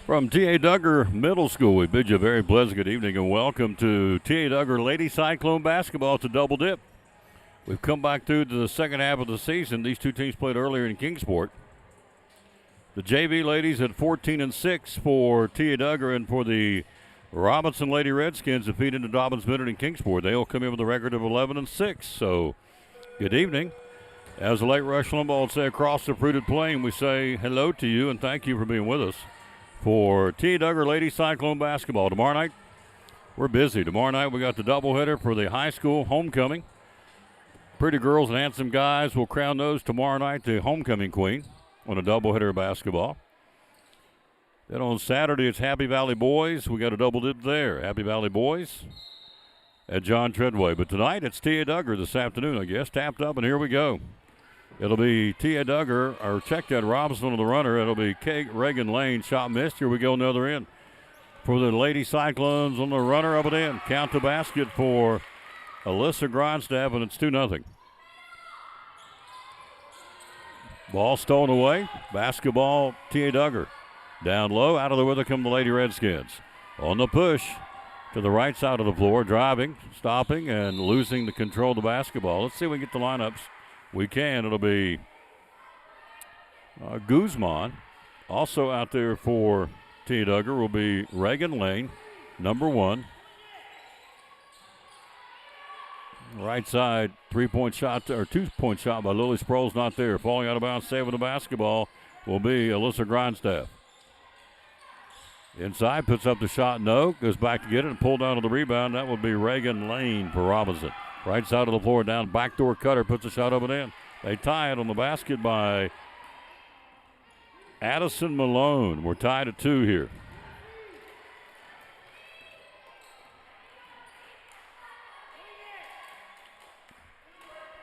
From T.A. Duggar Middle School, we bid you a very pleasant good evening and welcome to T.A. Duggar Lady Cyclone Basketball. It's a double dip. We've come back through to the second half of the season. These two teams played earlier in Kingsport. The JV ladies at 14-6 for T.A. Duggar, and for the Robinson Lady Redskins defeated the Dobbins Bennett in Kingsport. They'll come in with a record of 11-6. So, good evening. As the late Rush Limbaugh would say across the fruited plain, we say hello to you and thank you for being with us for T.A. Duggar Lady Cyclone Basketball. Tomorrow night, we're busy. Tomorrow night, we got the doubleheader for the high school homecoming. Pretty girls and handsome guys will crown those tomorrow night the homecoming queen on a doubleheader of basketball. Then on Saturday, it's Happy Valley Boys. We got a double dip there. Happy Valley Boys at John Treadway. But tonight, it's T.A. Duggar this afternoon, I guess. Tapped up, and here we go. It'll be T.A. Duggar, or check that Robinson on the runner. It'll be Reagan Lane, shot missed. Here we go, another in. For the Lady Cyclones on the runner of it in. Count the basket for Alyssa Grindstaff, and it's 2-0. Ball stolen away. Basketball, T.A. Duggar. Down low, out of the weather come the Lady Redskins. On the push to the right side of the floor, driving, stopping, and losing the control of the basketball. Let's see if we can get the lineups. We can. It'll be Guzman. Also out there for T.A. Duggar will be Reagan Lane, number 1. Right side, 3-point shot, or 2-point shot by Lily Sproul's not there. Falling out of bounds, saving the basketball will be Alyssa Grindstaff. Inside, puts up the shot, no. Goes back to get it and pulled down to the rebound. That would be Reagan Lane for Robinson. Right side of the floor, down, backdoor cutter, puts a shot up and in. They tie it on the basket by Addison Malone. We're tied at 2 here.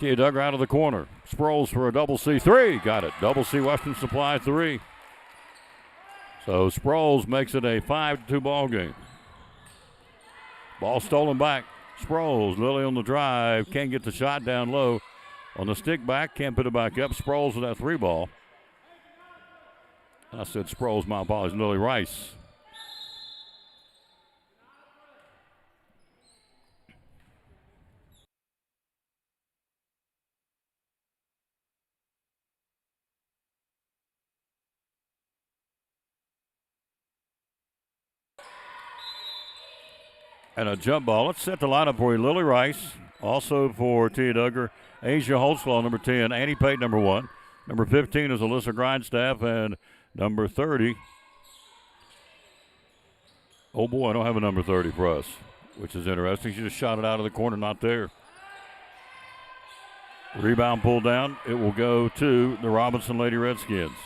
T.A. Duggar out of the corner. Sproles for a double C 3. Got it. Double C Western Supply 3. So Sproles makes it a 5-2 ball game. Ball stolen back. Sproles, Lily on the drive, can't get the shot down low. On the stick back, can't put it back up. Sproles with that 3 ball. I said Sproles, my apologies, Lily Rice. And a jump ball. Let's set the lineup for you. Lily Rice, also for T.A. Duggar. Asia Holtzlaw, number 10. Annie Pate, number 1. Number 15 is Alyssa Grindstaff. And number 30. Oh, boy, I don't have a number 30 for us, which is interesting. She just shot it out of the corner, not there. Rebound pulled down. It will go to the Robinson Lady Redskins.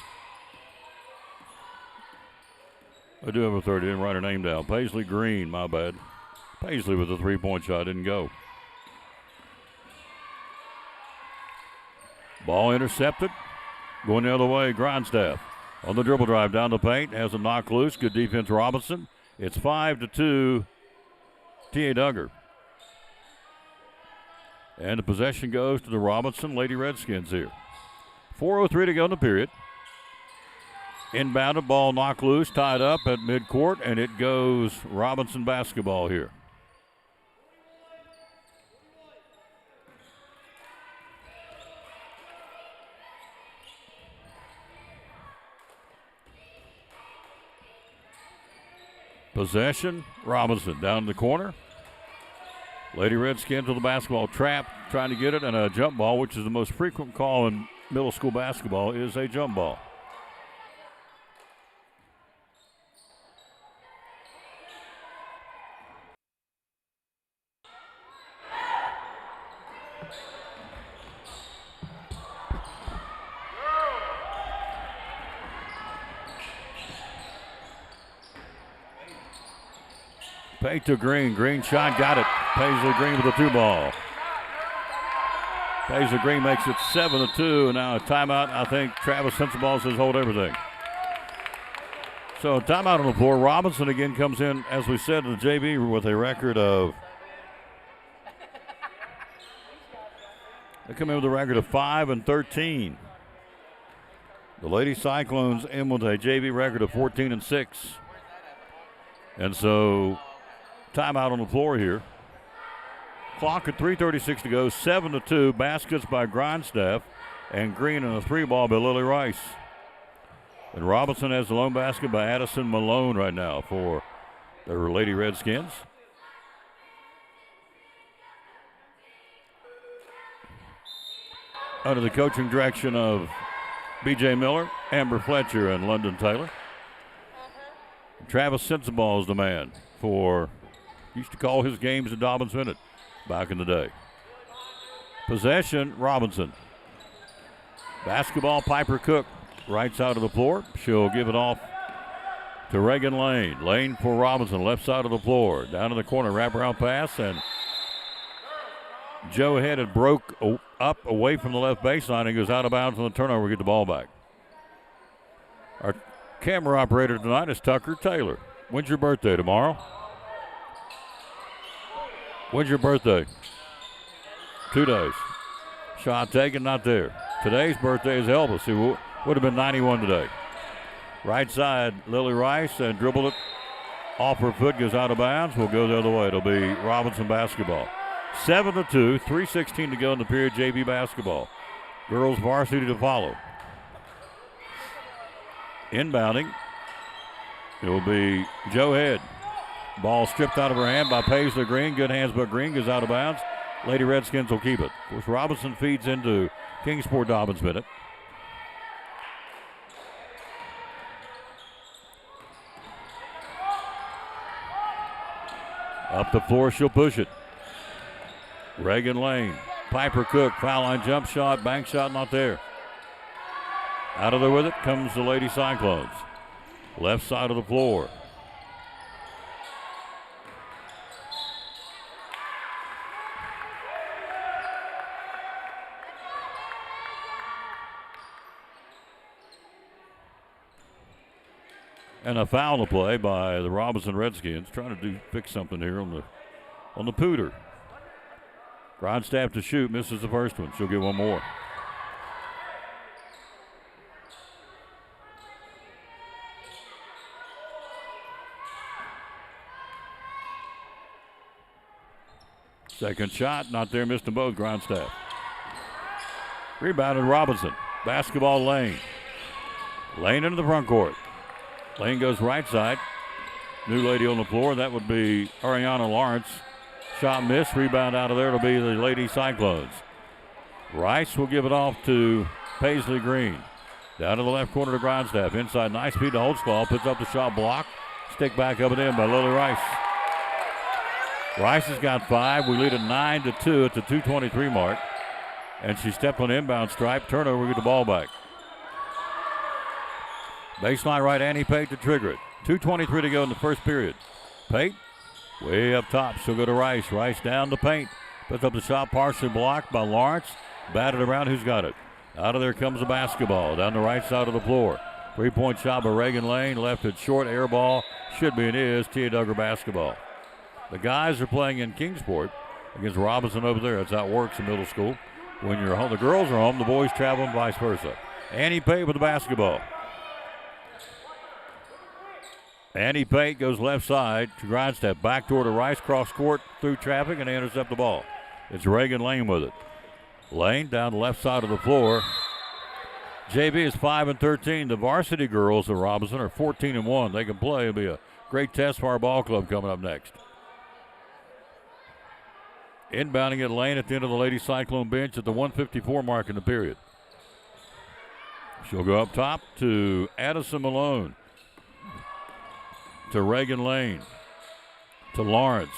I do have a 30. Didn't write her name down. Paisley Green, my bad. Paisley with a 3-point shot, didn't go. Ball intercepted. Going the other way, Grindstaff. On the dribble drive down the paint, has a knock loose. Good defense, Robinson. It's 5-2, T.A. Duggar. And the possession goes to the Robinson Lady Redskins here. 4:03 to go in the period. Inbounded, ball knocked loose, tied up at midcourt, and it goes Robinson basketball here. Possession, Robinson down in the corner. Lady Redskins with the basketball trap, trying to get it, and a jump ball, which is the most frequent call in middle school basketball, is a jump ball. Pate to Green. Green shot, got it. Paisley Green with a 2 ball. Paisley Green makes it 7-2, and now a timeout. I think Travis Sensabaugh says hold everything. So timeout on the floor. Robinson again comes in, as we said, in the JV with a record of They come in with a record of 5-13. The Lady Cyclones in with a JV record of 14-6. And so, timeout on the floor here. Clock at 3:36 to go, 7-2. Baskets by Grindstaff and Green, and a 3-ball by Lily Rice. And Robinson has the lone basket by Addison Malone right now for their Lady Redskins. Under the coaching direction of B.J. Miller, Amber Fletcher, and London Taylor. Travis Sensabaugh is the man for, used to call his games at Dobbins Minute back in the day. Possession, Robinson. Basketball, Piper Cook, right side of the floor. She'll give it off to Reagan Lane. Lane for Robinson, left side of the floor. Down in the corner, wraparound pass, and Joe headed broke up away from the left baseline and goes out of bounds on the turnover. Get the ball back. Our camera operator tonight is Tucker Taylor. When's your birthday? Tomorrow? When's your birthday? 2 days. Shot taken, not there. Today's birthday is Elvis, who would have been 91 today. Right side, Lily Rice, and dribbled it off her foot, goes out of bounds. Will go the other way. It'll be Robinson basketball. 7-2, 3:16 to go in the period. JV basketball. Girls varsity to follow. Inbounding, it will be Joe Head. Ball stripped out of her hand by Paisley Green. Good hands, but Green goes out of bounds. Lady Redskins will keep it. Of course, Robinson feeds into Kingsport Dobbins Minute. Up the floor, she'll push it. Reagan Lane, Piper Cook, foul line jump shot, bank shot, not there. Out of there with it comes the Lady Cyclones. Left side of the floor. And a foul to play by the Robinson Redskins, trying to fix something here on the Pooter. Grindstaff to shoot, misses the first one. She'll get one more. Second shot, not there, missed them both. Grindstaff. Rebounded Robinson. Basketball Lane. Lane into the front court. Lane goes right side. New lady on the floor. That would be Ariana Lawrence. Shot missed. Rebound out of there. It'll be the Lady Cyclones. Rice will give it off to Paisley Green. Down to the left corner to Grindstaff. Inside, nice feed to Holtzclaw. Puts up the shot block. Stick back up and in by Lily Rice. Rice has got 5. We lead at 9-2 at the 2:23 mark. And she stepped on the inbound stripe. Turnover, get the ball back. Baseline right, Annie Pate to trigger it. 2:23 to go in the first period. Pate, way up top. She'll go to Rice. Rice down the paint. Puts up the shot, partially blocked by Lawrence. Batted around, who's got it? Out of there comes the basketball. Down the right side of the floor. 3-point shot by Reagan Lane. Left it short, air ball. Should be and is Tia Duggar basketball. The guys are playing in Kingsport against Robinson over there. That's how it works in middle school. When you're home, the girls are home, the boys travel and vice versa. Annie Pate with the basketball. Annie Pate goes left side to Grindstaff. Back door to Rice, cross court through traffic, and they intercept the ball. It's Reagan Lane with it. Lane down the left side of the floor. JV is 5-13. The varsity girls of Robinson are 14-1. They can play. It'll be a great test for our ball club coming up next. Inbounding at Lane at the end of the Lady Cyclone bench at the 1:54 mark in the period. She'll go up top to Addison Malone. To Reagan Lane. To Lawrence.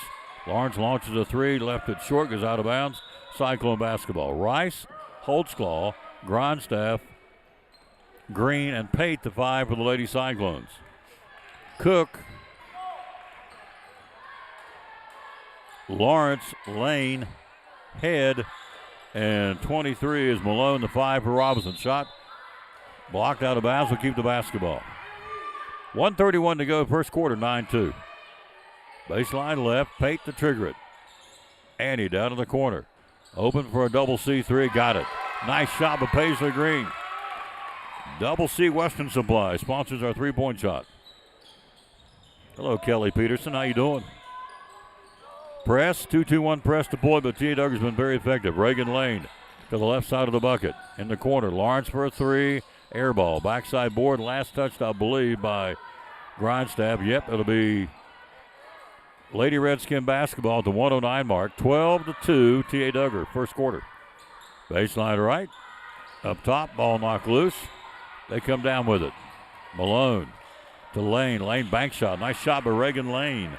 Lawrence launches a 3, left it short, goes out of bounds. Cyclone basketball. Rice, Holtzclaw, Grindstaff, Green, and Pate the 5 for the Lady Cyclones. Cook, Lawrence, Lane, Head, and 23 is Malone, the 5 for Robinson. Shot blocked out of bounds, will keep the basketball. 1:31 to go, first quarter, 9-2. Baseline left, Pate to trigger it. Annie down in the corner. Open for a double C3, got it. Nice shot by Paisley Green. Double C Western Supply sponsors our 3-point shot. Hello, Kelly Peterson. How you doing? Press, 2-2-1 press deployed, but T.A. Duggar's been very effective. Reagan Lane to the left side of the bucket. In the corner, Lawrence for a three. Air ball. Backside board. Last touched, I believe, by Grindstaff. Yep, it'll be Lady Redskin basketball at the 109 mark. 12-2, T.A. Duggar, first quarter. Baseline right. Up top, ball knocked loose. They come down with it. Malone to Lane. Lane bank shot. Nice shot by Reagan Lane.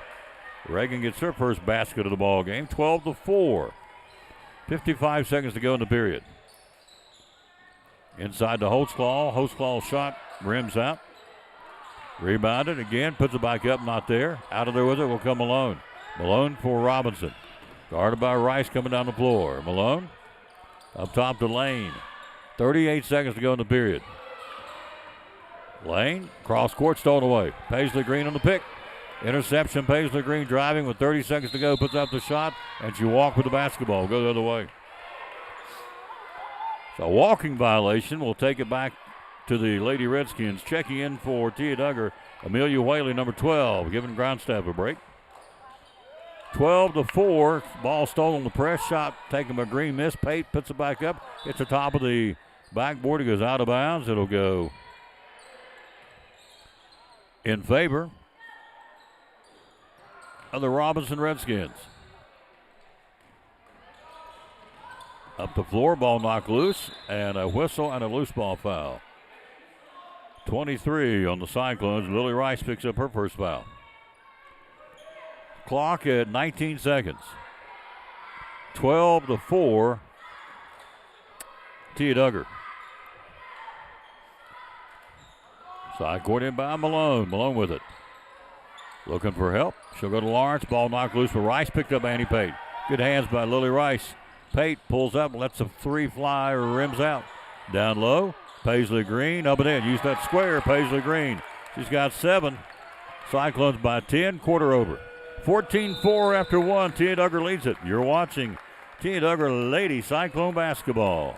Reagan gets her first basket of the ball game. 12-4. 55 seconds to go in the period. Inside to Holtzclaw. Holtzclaw shot. Rims out. Rebounded again. Puts it back up. Not there. Out of there with it will come Malone. Malone for Robinson. Guarded by Rice coming down the floor. Malone up top to Lane. 38 seconds to go in the period. Lane, cross court, stolen away. Paisley Green on the pick. Interception, Paisley Green driving with 30 seconds to go, puts up the shot, and she walked with the basketball. Go the other way. So a walking violation. We'll take it back to the Lady Redskins. Checking in for T.A. Duggar, Amelia Whaley, number 12, giving Grindstaff a break. 12-4. Ball stolen, the press shot taken by Green. Miss. Pate puts it back up. Hits the top of the backboard. It goes out of bounds. It'll go in favor of the Robinson Redskins. Up the floor, ball knocked loose, and a whistle and a loose ball foul. 23 on the Cyclones. Lily Rice picks up her first foul. Clock at 19 seconds. 12-4. T.A. Duggar. Side court in by Malone. Malone with it. Looking for help. She'll go to Lawrence. Ball knocked loose for Rice. Picked up Annie Pate. Good hands by Lily Rice. Pate pulls up, lets a three fly or rims out. Down low. Paisley Green up and in. Use that square. Paisley Green. She's got 7. Cyclones by 10. Quarter over. 14-4 after 1. T.A. Duggar leads it. You're watching T.A. Duggar Lady Cyclone basketball.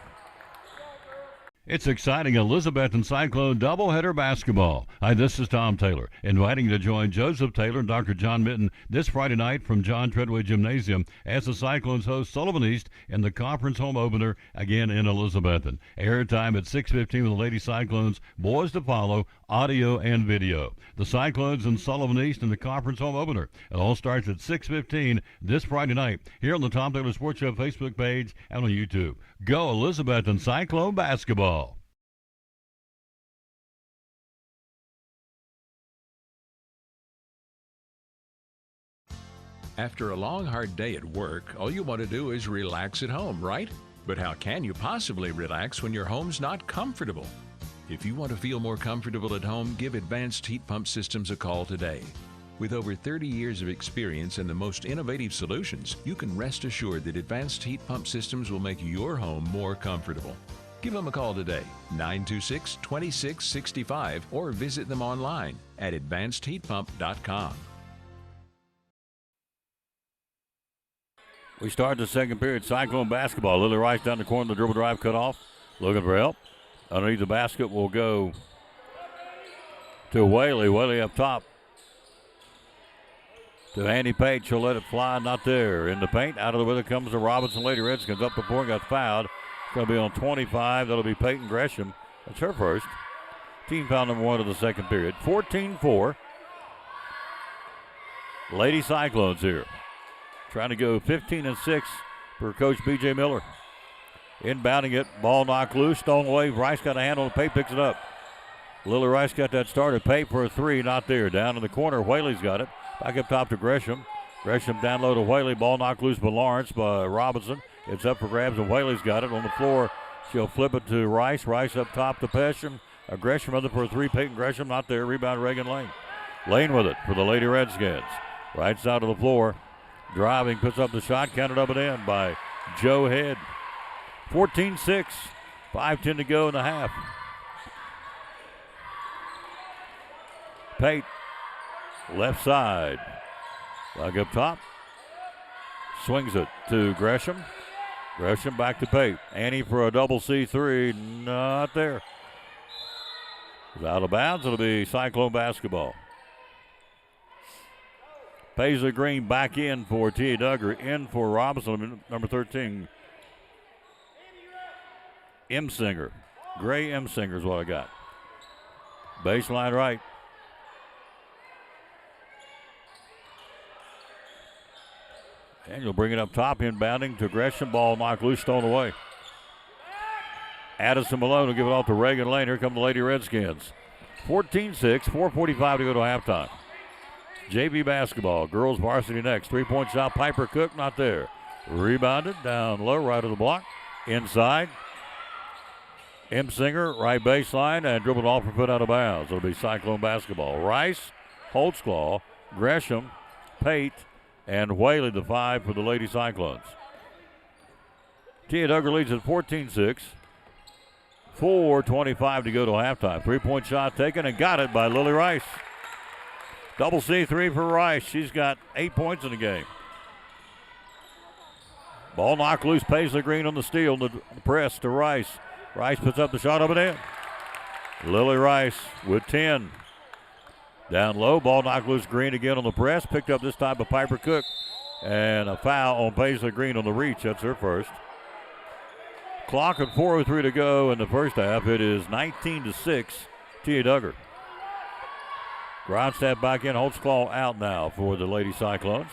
It's exciting Elizabethton Cyclone doubleheader basketball. Hi, this is Tom Taylor, inviting you to join Joseph Taylor and Dr. John Mitten this Friday night from John Treadway Gymnasium as the Cyclones host Sullivan East in the conference home opener again in Elizabethton. Airtime at 6:15 with the Lady Cyclones, boys to follow, audio and video. The Cyclones and Sullivan East in the conference home opener. It all starts at 6:15 this Friday night here on the Tom Taylor Sports Show Facebook page and on YouTube. Go Elizabethton Cyclone basketball. After a long, hard day at work, all you want to do is relax at home, right? But how can you possibly relax when your home's not comfortable? If you want to feel more comfortable at home, give Advanced Heat Pump Systems a call today. With over 30 years of experience and the most innovative solutions, you can rest assured that Advanced Heat Pump Systems will make your home more comfortable. Give them a call today, 926-2665, or visit them online at advancedheatpump.com. We start the second period. Cyclone basketball. Lily Rice down the corner, the dribble drive cut off. Looking for help. Underneath the basket will go to Whaley. Whaley up top. To Andy Pate. She'll let it fly. Not there. In the paint. Out of the way comes the Robinson Lady Redskins. Up the point. Got fouled. It's going to be on 25. That'll be Peyton Gresham. That's her first. Team foul number 1 of the second period. 14-4. Lady Cyclones here. Trying to go 15-6 for Coach B.J. Miller. Inbounding it. Ball knocked loose. Stolen away. Rice got a handle and Pate picks it up. Lily Rice got that started. Pate for a three. Not there. Down in the corner. Whaley's got it. Back up top to Gresham. Gresham down low to Whaley. Ball knocked loose by Lawrence by Robinson. It's up for grabs and Whaley's got it on the floor. She'll flip it to Rice. Rice up top to Gresham. Gresham under for a three. Peyton Gresham not there. Rebound Reagan Lane. Lane with it for the Lady Redskins. Right side of the floor. Driving, puts up the shot, counted up and in by Joe Head. 14-6, 5:10 to go in the half. Pate, left side. Back up top. Swings it to Gresham. Gresham back to Pate. Annie for a double C3, not there. It's out of bounds, it'll be Cyclone basketball. Paisley Green back in for T.A. Duggar, in for Robinson, number 13. Emsinger. Gray Emsinger is what I got. Baseline right. And you'll bring it up top, inbounding to Gresham. Ball knocked loose, stolen away. Addison Malone will give it off to Reagan Lane. Here come the Lady Redskins. 14-6, 4:45 to go to halftime. JV basketball, girls varsity next. 3-point shot, Piper Cook, not there. Rebounded, down low, right of the block. Inside. Emsinger, right baseline, and dribbled off and put out of bounds. It'll be Cyclone basketball. Rice, Holtzclaw, Gresham, Pate, and Whaley, the 5 for the Lady Cyclones. T.A. Duggar leads at 14-6. 4:25 to go to halftime. 3-point shot taken and got it by Lily Rice. Double C3 for Rice. She's got 8 points in the game. Ball knocked loose. Paisley Green on the steal. The press to Rice. Rice puts up the shot up and in. Lily Rice with 10. Down low. Ball knocked loose. Green again on the press. Picked up this time by Piper Cook. And a foul on Paisley Green on the reach. That's her first. Clock at 4:03 to go in the first half. It is 19-6. T.A. Duggar. Grindstaff back in. Holtzclaw out now for the Lady Cyclones.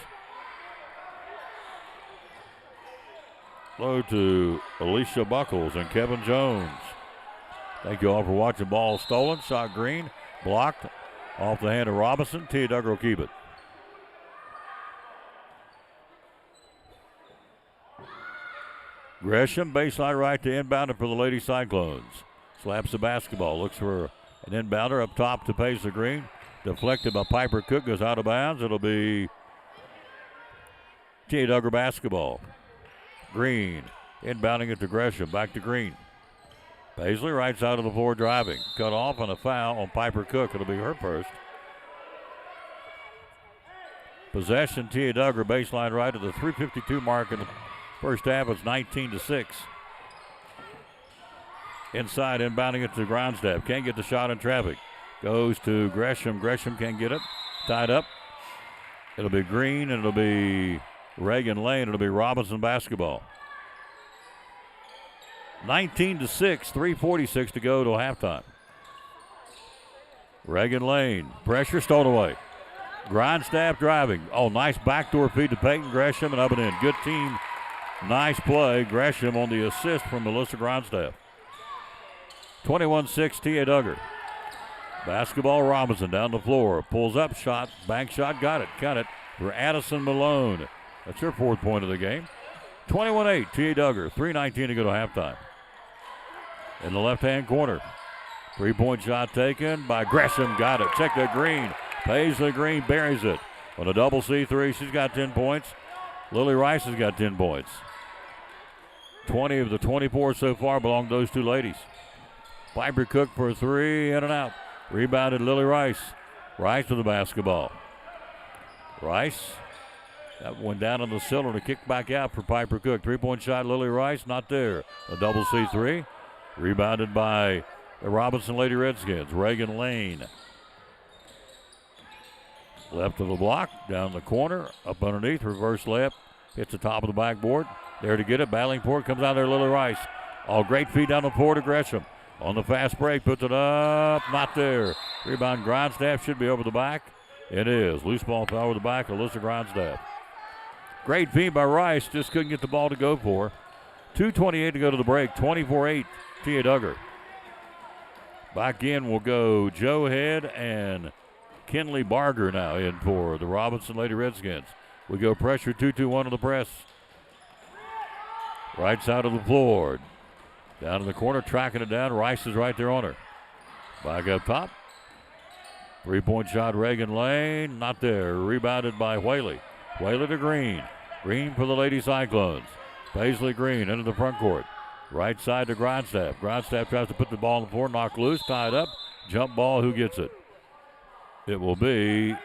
Hello to Alicia Buckles and Kevin Jones. Thank you all for watching. Ball stolen. Shot Green. Blocked off the hand of Robinson. T.A. Duggar will keep it. Gresham, baseline right to inbounder for the Lady Cyclones. Slaps the basketball. Looks for an inbounder up top to Paisley Green. Deflected by Piper Cook. Goes out of bounds. It'll be T.A. Duggar basketball. Green inbounding it to Gresham. Back to Green. Paisley right side of the floor driving. Cut off and a foul on Piper Cook. It'll be her first. Possession, T.A. Duggar baseline right at the 3:52 mark in the first half. It's 19-6. Inside, inbounding it to Grindstaff. Can't get the shot in traffic. Goes to Gresham. Gresham can't get it. Tied up. It'll be Green, and it'll be Reagan Lane. It'll be Robinson basketball. 19-6, 3:46 to go to halftime. Reagan Lane. Pressure stolen away. Grindstaff driving. Oh, nice backdoor feed to Peyton Gresham and up and in. Good team. Nice play. Gresham on the assist from Melissa Grindstaff. 21-6, T.A. Duggar. Basketball, Robinson down the floor. Pulls up, shot, bank shot, got it. Cut it for Addison Malone. That's her 4th point of the game. 21-8, T.A. Duggar. 3:19 to go to halftime. In the left-hand corner. 3-point shot taken by Gresham. Got it. Check that Green. Paisley Green buries it. On a double C3, she's got 10 points. Lily Rice has got 10 points. 20 of the 24 so far belong to those two ladies. Piper Cook for a 3, in and out. Rebounded Lily Rice. Rice to the basketball. Rice. That went down on the cylinder to kick back out for Piper Cook. 3-point shot, Lily Rice, not there. A double C3. Rebounded by the Robinson Lady Redskins. Reagan Lane. Left of the block, down the corner, up underneath, reverse layup. Hits the top of the backboard. There to get it. Ballingport comes out there, Lily Rice. All great feed down the floor to Gresham. On the fast break, puts it up, not there. Rebound Grindstaff, should be over the back. It is. Loose ball fell over the back, Alyssa Grindstaff. Great feed by Rice, just couldn't get the ball to go for. 2:28 to go to the break, 24-8, T.A. Duggar. Back in will go Joe Head and Kinley Barger now in for the Robinson Lady Redskins. We go pressure 2-2-1 on the press. Right side of the floor. Down in the corner, tracking it down. Rice is right there on her. Back up top. 3-point shot, Reagan Lane. Not there. Rebounded by Whaley. Whaley to Green. Green for the Lady Cyclones. Paisley Green into the front court. Right side to Grindstaff. Grindstaff tries to put the ball on the floor. Knocked loose. Tied up. Jump ball. Who gets it? It will be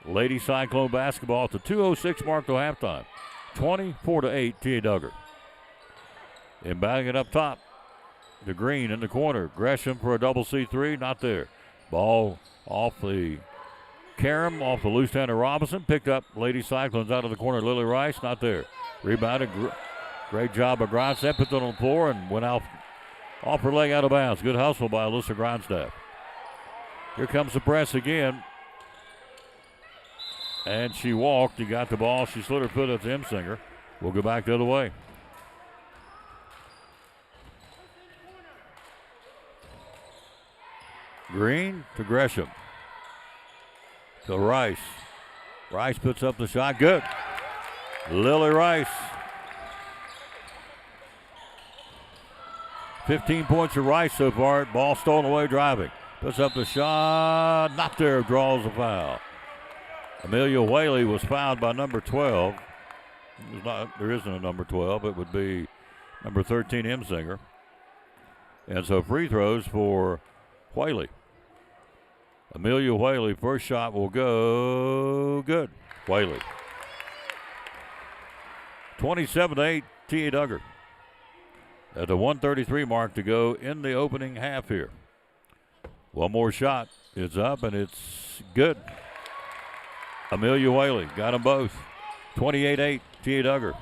Lady Cyclone basketball at the 2:06 mark to halftime. 24-8, T.A. Duggar. Inbounding it up top. To Green in the corner. Gresham for a double C3. Not there. Ball off the Karam off the loose hand of Robinson. Picked up Lady Cyclones out of the corner. Lily Rice, not there. Rebounded. Great job of Grindstaff. Put it on the floor and went off her leg out of bounds. Good hustle by Alyssa Grindstaff. Here comes the press again. And she walked. He got the ball. She slid her foot at the Emsinger. We'll go back the other way. Green to Gresham. To Rice. Rice puts up the shot. Good. Lily Rice. 15 points for Rice so far. Ball stolen away driving. Puts up the shot. Not there. Draws a foul. Amelia Whaley was fouled by number 12. There isn't a number 12. It would be number 13, Emsinger. And so free throws for Whaley. Amelia Whaley, first shot will go good. Whaley. 27-8, T.A. Duggar. At the 1:33 mark to go in the opening half here. One more shot. It's up and it's good. Amelia Whaley got them both. 28-8, T.A. Duggar.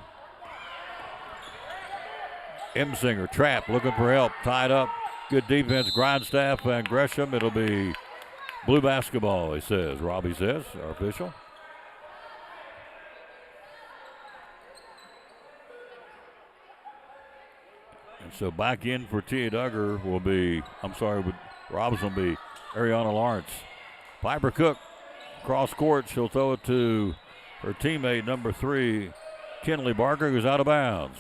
Emsinger, trap, looking for help, tied up. Good defense, Grindstaff and Gresham. It'll be blue basketball, he says. Robbie says, our official. And so back in for T.A. Duggar will be, Robinson will be Ariana Lawrence. Piper Cook, cross court. She'll throw it to her teammate, number 3, Kinley Barker, who's out of bounds.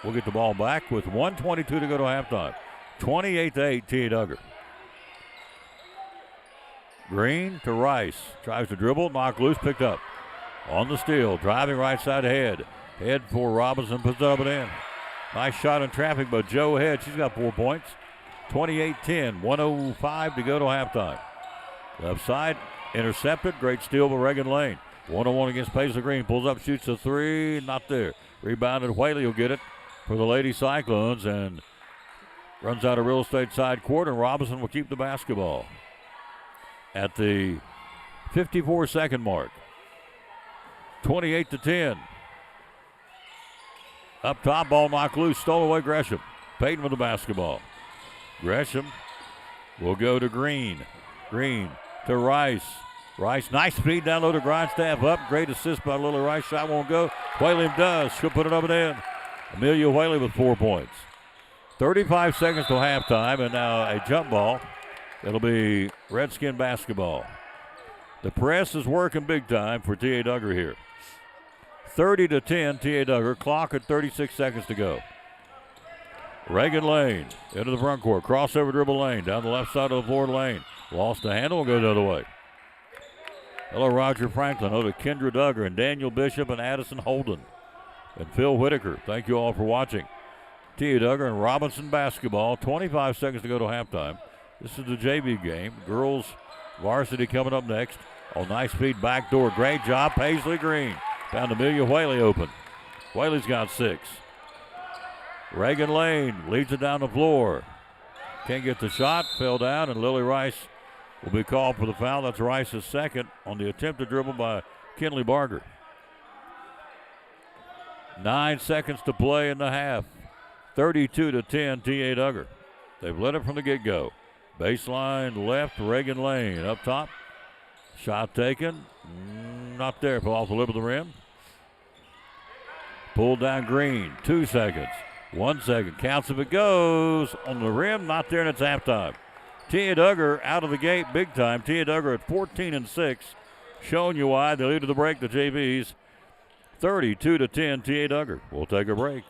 We'll get the ball back with 1:22 to go to halftime. 28-8, T.A. Duggar. Green to Rice. Tries to dribble, knock loose, picked up. On the steal, driving right side ahead. Head for Robinson, puts it up and in. Nice shot in traffic, but Joe Head, she's got 4 points. 28-10, 1:05 to go to halftime. Left side, intercepted, great steal by Reagan Lane. 1-on-1 against Paisley Green, pulls up, shoots a three, not there. Rebounded, Whaley will get it for the Lady Cyclones and runs out of real estate side court, and Robinson will keep the basketball. At the 54-second mark. 28-10. Up top, ball knocked loose, stole away Gresham. Payton with the basketball. Gresham will go to Green. Green to Rice. Rice, nice speed down low to Grindstaff up. Great assist by Lily Rice. Shot won't go. Whaley does. She'll put it up and in. Amelia Whaley with 4 points. 35 seconds till halftime, and now a jump ball. It'll be Redskin basketball. The press is working big time for T.A. Duggar here. 30-10, T.A. Duggar. Clock at 36 seconds to go. Reagan Lane into the front court. Crossover dribble Lane. Down the left side of the floor, Lane. Lost the handle, go the other way. Hello, Roger Franklin. Hello to Kendra Duggar and Daniel Bishop and Addison Holden. And Phil Whitaker. Thank you all for watching. T.A. Duggar and Robinson basketball. 25 seconds to go to halftime. This is the JV game. Girls varsity coming up next. Oh, nice feed backdoor. Great job. Paisley Green. Found Amelia Whaley open. Whaley's got 6. Reagan Lane leads it down the floor. Can't get the shot. Fell down, and Lily Rice will be called for the foul. That's Rice's second on the attempted dribble by Kinley Barger. 9 seconds to play in the half. 32-10, T.A. Duggar. They've led it from the get-go. Baseline left, Reagan Lane up top. Shot taken. Not there. Fell off the lip of the rim. Pulled down Green. 2 seconds. 1 second. Counts if it goes. On the rim. Not there, and it's halftime. T.A. Duggar out of the gate big time. T.A. Duggar at 14-6. Showing you why. They lead to the break, the JVs. 32-10, T.A. Duggar. We'll take a break.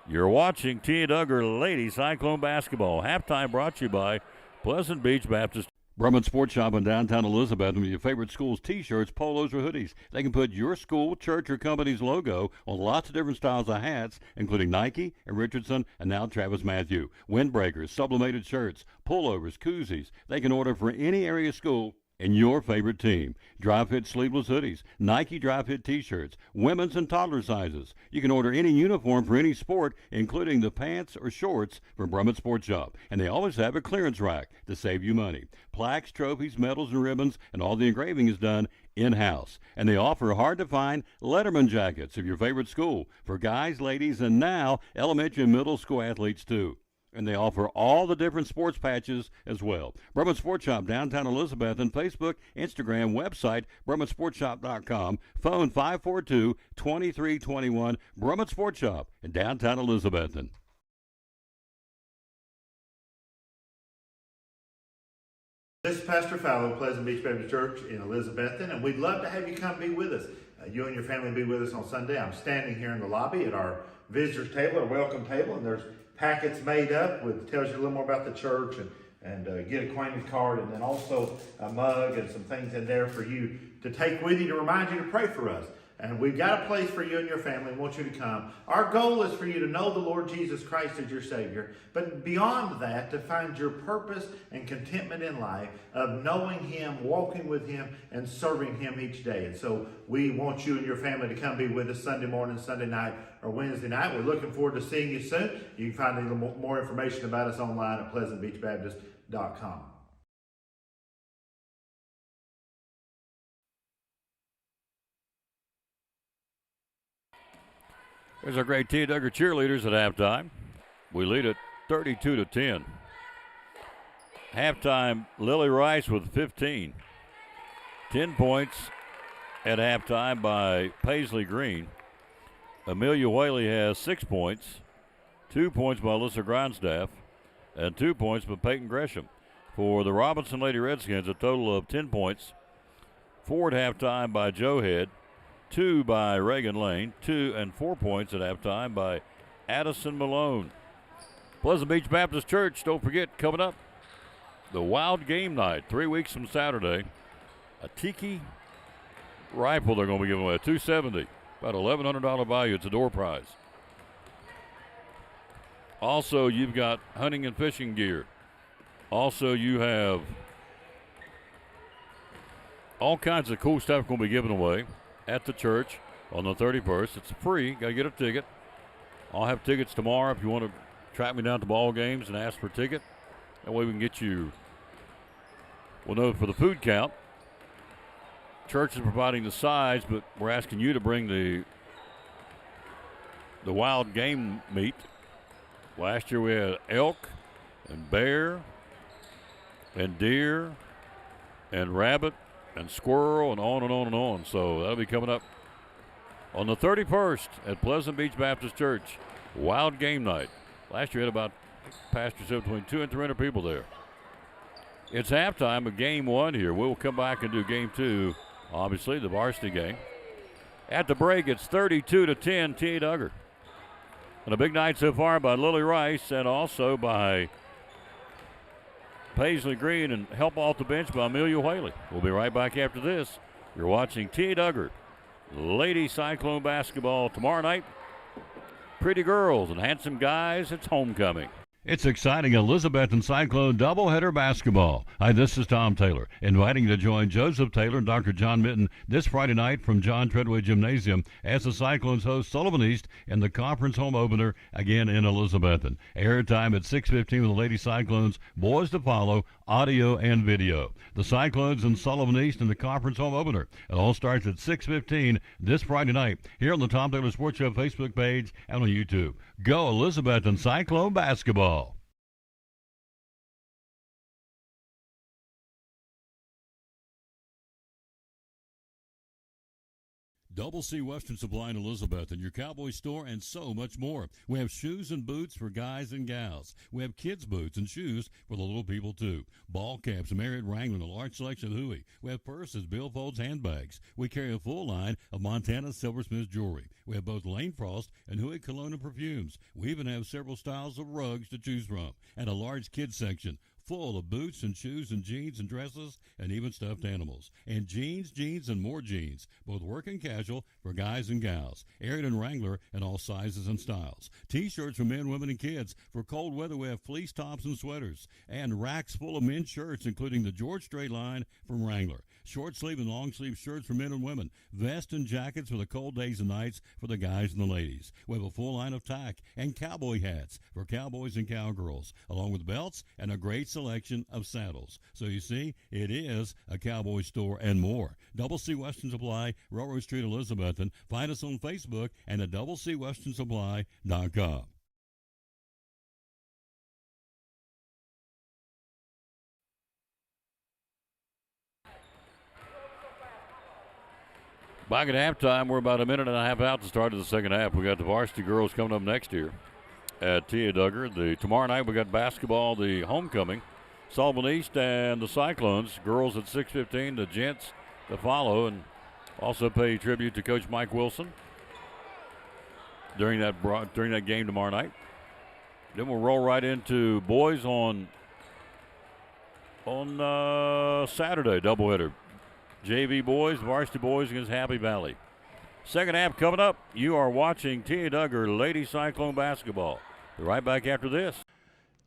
You're watching T.A. Duggar Lady Cyclone Basketball. Halftime brought to you by Pleasant Beach Baptist. Brumman Sports Shop in downtown Elizabeth with your favorite school's T-shirts, polos, or hoodies. They can put your school, church, or company's logo on lots of different styles of hats, including Nike and Richardson and now Travis Matthew. Windbreakers, sublimated shirts, pullovers, koozies. They can order for any area school and your favorite team. Dry Fit sleeveless hoodies, Nike Dry Fit t-shirts, women's and toddler sizes. You can order any uniform for any sport, including the pants or shorts from Brummett Sports Shop. And they always have a clearance rack to save you money. Plaques, trophies, medals, and ribbons, and all the engraving is done in-house. And they offer hard-to-find Letterman jackets of your favorite school for guys, ladies, and now elementary and middle school athletes too. And they offer all the different sports patches as well. Brummett Sports Shop, downtown Elizabeth, and Facebook, Instagram, website, BrummettSportsShop.com, phone 542-2321, Brummett Sports Shop in downtown Elizabethton. This is Pastor Fowler of Pleasant Beach Baptist Church in Elizabethton, and we'd love to have you come be with us. You and your family be with us on Sunday. I'm standing here in the lobby at our visitors table, our welcome table, and there's packets made up with tells you a little more about the church and get acquainted card, and then also a mug and some things in there for you to take with you to remind you to pray for us. And we've got a place for you and your family and want you to come. Our goal is for you to know the Lord Jesus Christ as your Savior, but beyond that, to find your purpose and contentment in life of knowing Him, walking with Him, and serving Him each day. And so we want you and your family to come be with us Sunday morning, Sunday night, or Wednesday night. We're looking forward to seeing you soon. You can find a little more information about us online at pleasantbeachbaptist.com. There's our great T. Duggar cheerleaders at halftime. We lead it 32-10. Halftime, Lily Rice with 15. 10 points at halftime by Paisley Green. Amelia Whaley has 6 points. 2 points by Alyssa Grindstaff. And 2 points by Peyton Gresham. For the Robinson Lady Redskins, a total of 10 points. 4 at halftime by Joe Head. 2 by Reagan Lane, 2 and 4 points at halftime by Addison Malone. Pleasant Beach Baptist Church, don't forget, coming up, the Wild Game Night, 3 weeks from Saturday. A tiki rifle they're going to be giving away, $270, about $1,100 value. It's a door prize. Also, you've got hunting and fishing gear. Also, you have all kinds of cool stuff going to be given away at the church on the 31st. It's free. Got to get a ticket. I'll have tickets tomorrow if you want to track me down to ball games and ask for a ticket. That way we can get you. We'll know for the food count. Church is providing the sides, but we're asking you to bring the wild game meat. Last year we had elk and bear and deer and rabbit and squirrel and on and on and on. So that'll be coming up on the 31st at Pleasant Beach Baptist Church. Wild Game Night. Last year had about, Pastor said, between 200 and 300 people there. It's halftime of game 1 here. We'll come back and do game 2, obviously, the varsity game. At the break, it's 32-10, T. Duggar. And a big night so far by Lily Rice and also by Paisley Green, and help off the bench by Amelia Whaley. We'll be right back after this. You're watching T. Duggar Lady Cyclone basketball tomorrow night. Pretty girls and handsome guys, it's homecoming. It's exciting Elizabethton Cyclone doubleheader basketball. Hi, this is Tom Taylor, inviting you to join Joseph Taylor and Dr. John Mitten this Friday night from John Treadway Gymnasium as the Cyclones host Sullivan East in the conference home opener again in Elizabethton. Airtime at 6:15 with the Lady Cyclones, boys to follow, audio and video. The Cyclones and Sullivan East in the conference home opener. It all starts at 6:15 this Friday night here on the Tom Taylor Sports Show Facebook page and on YouTube. Go Elizabethton Cyclone basketball. Double C Western Supply in Elizabethton, your Cowboy store, and so much more. We have shoes and boots for guys and gals. We have kids' boots and shoes for the little people, too. Ball caps, Marriott Wrangler, and a large selection of Huey. We have purses, billfolds, handbags. We carry a full line of Montana Silversmith jewelry. We have both Lane Frost and Huey cologne and perfumes. We even have several styles of rugs to choose from, and a large kids section full of boots and shoes and jeans and dresses and even stuffed animals. And jeans, and more jeans, both work and casual for guys and gals. Ariat and Wrangler in all sizes and styles. T-shirts for men, women, and kids. For cold weather, we have fleece tops and sweaters. And racks full of men's shirts, including the George Strait line from Wrangler. Short sleeve and long sleeve shirts for men and women. Vests and jackets for the cold days and nights for the guys and the ladies. We have a full line of tack and cowboy hats for cowboys and cowgirls, along with belts and a great selection of saddles. So you see, it is a cowboy store and more. Double C Western Supply, Railroad Street, Elizabethton. Find us on Facebook and at doublecwesternsupply.com. Back at halftime, we're about a minute and a half out to start of the second half. We got the varsity girls coming up next year at T.A. Duggar. Tomorrow night we got basketball, the homecoming, Sullivan East and the Cyclones. Girls at 6:15, the gents to follow, and also pay tribute to Coach Mike Wilson during that game tomorrow night. Then we'll roll right into boys on Saturday, doubleheader. JV boys, varsity boys against Happy Valley. Second half coming up. You are watching T.A. Duggar Lady Cyclone basketball. Be right back after this.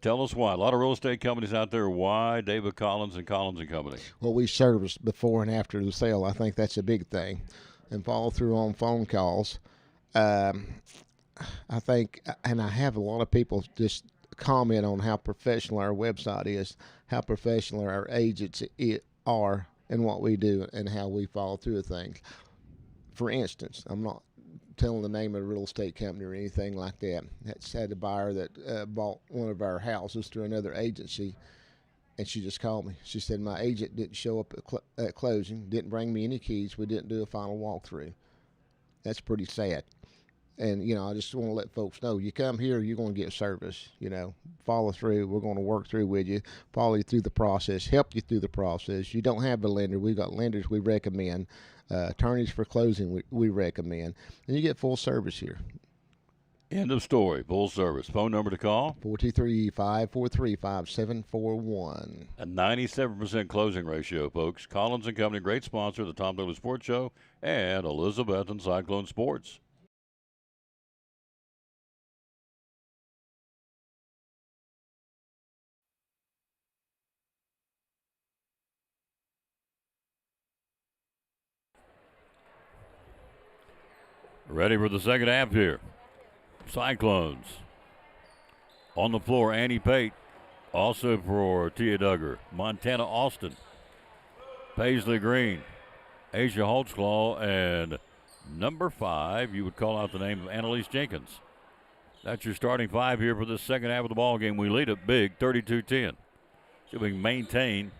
Tell us why. A lot of real estate companies out there. Why David Collins and Collins and Company? Well, we service before and after the sale. I think that's a big thing. And follow through on phone calls. I think, and I have a lot of people just comment on how professional our website is, how professional our agents are, and what we do and how we follow through with things. For instance, I'm not telling the name of a real estate company or anything like that. That's had a buyer that bought one of our houses through another agency, and she just called me. She said, my agent didn't show up at closing, didn't bring me any keys, we didn't do a final walkthrough. That's pretty sad. And, I just want to let folks know, you come here, you're going to get service, follow through. We're going to work through with you, follow you through the process, help you through the process. You don't have a lender. We've got lenders we recommend, attorneys for closing we recommend, and you get full service here. End of story. Full service. Phone number to call? 423-543-5741. A 97% closing ratio, folks. Collins and Company, great sponsor of the Tom Douglas Sports Show and Elizabethton Cyclone Sports. Ready for the second half here. Cyclones. On the floor, Annie Pate. Also for T.A. Duggar. Montana Austin. Paisley Green. Asia Holtzclaw. And number 5, you would call out the name of Annalise Jenkins. That's your starting 5 here for this second half of the ball game. We lead it big, 32-10. See if we can maintain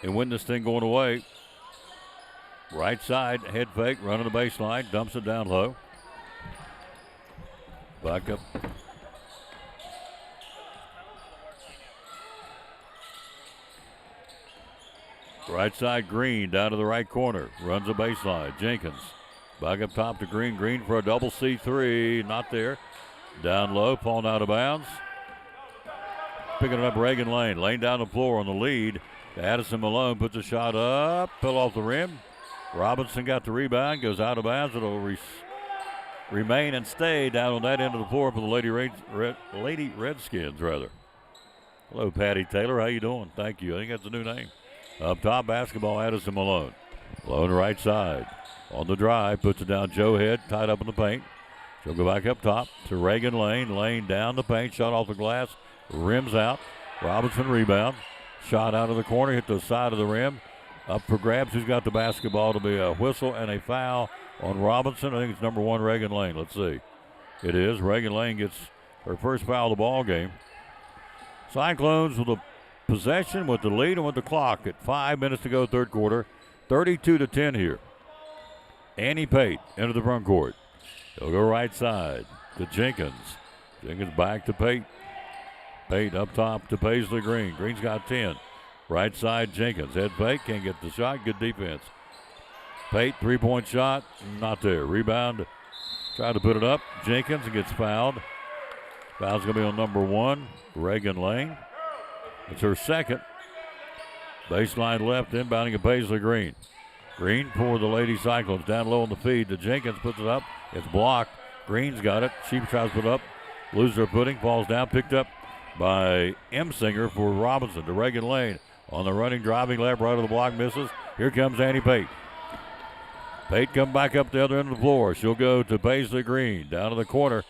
and win this thing going away. Right side, head fake, running the baseline, dumps it down low. Back up. Right side, Green, down to the right corner. Runs the baseline. Jenkins. Back up top to Green. Green for a double C3. Not there. Down low, falling out of bounds. Picking it up, Reagan Lane. Lane down the floor on the lead. Addison Malone puts a shot up. Fell off the rim. Robinson got the rebound, goes out of bounds. It'll remain and stay down on that end of the floor for the Lady Redskins, rather. Hello, Patty Taylor. How you doing? Thank you. I think that's a new name. Up top, basketball, Addison Malone. Malone right side. On the drive, puts it down Joe Head, tied up in the paint. She'll go back up top to Reagan Lane. Lane down the paint, shot off the glass, rims out. Robinson rebound. Shot out of the corner, hit the side of the rim. Up for grabs. Who's got the basketball? To be a whistle and a foul on Robinson. I think it's number 1, Reagan Lane. Let's see. It is. Reagan Lane gets her first foul of the ball game. Cyclones with the possession, with the lead, and with the clock at 5 minutes to go, third quarter. 32-10 here. Annie Pate into the front court. He'll go right side to Jenkins. Jenkins back to Pate. Pate up top to Paisley Green. Green's got 10. Right side, Jenkins. Head fake, can't get the shot. Good defense. Pate, three-point shot, not there. Rebound, tried to put it up. Jenkins gets fouled. Foul's going to be on number 1, Reagan Lane. It's her second. Baseline left, inbounding at Paisley Green. Green for the Lady Cyclones. Down low on the feed to Jenkins, puts it up. It's blocked. Green's got it. She tries to put it up. Loses her footing, falls down, picked up by Emsinger for Robinson to Reagan Lane. On the running, driving left, right of the block, misses. Here comes Annie Pate. Pate come back up the other end of the floor. She'll go to Paisley Green. Down to the corner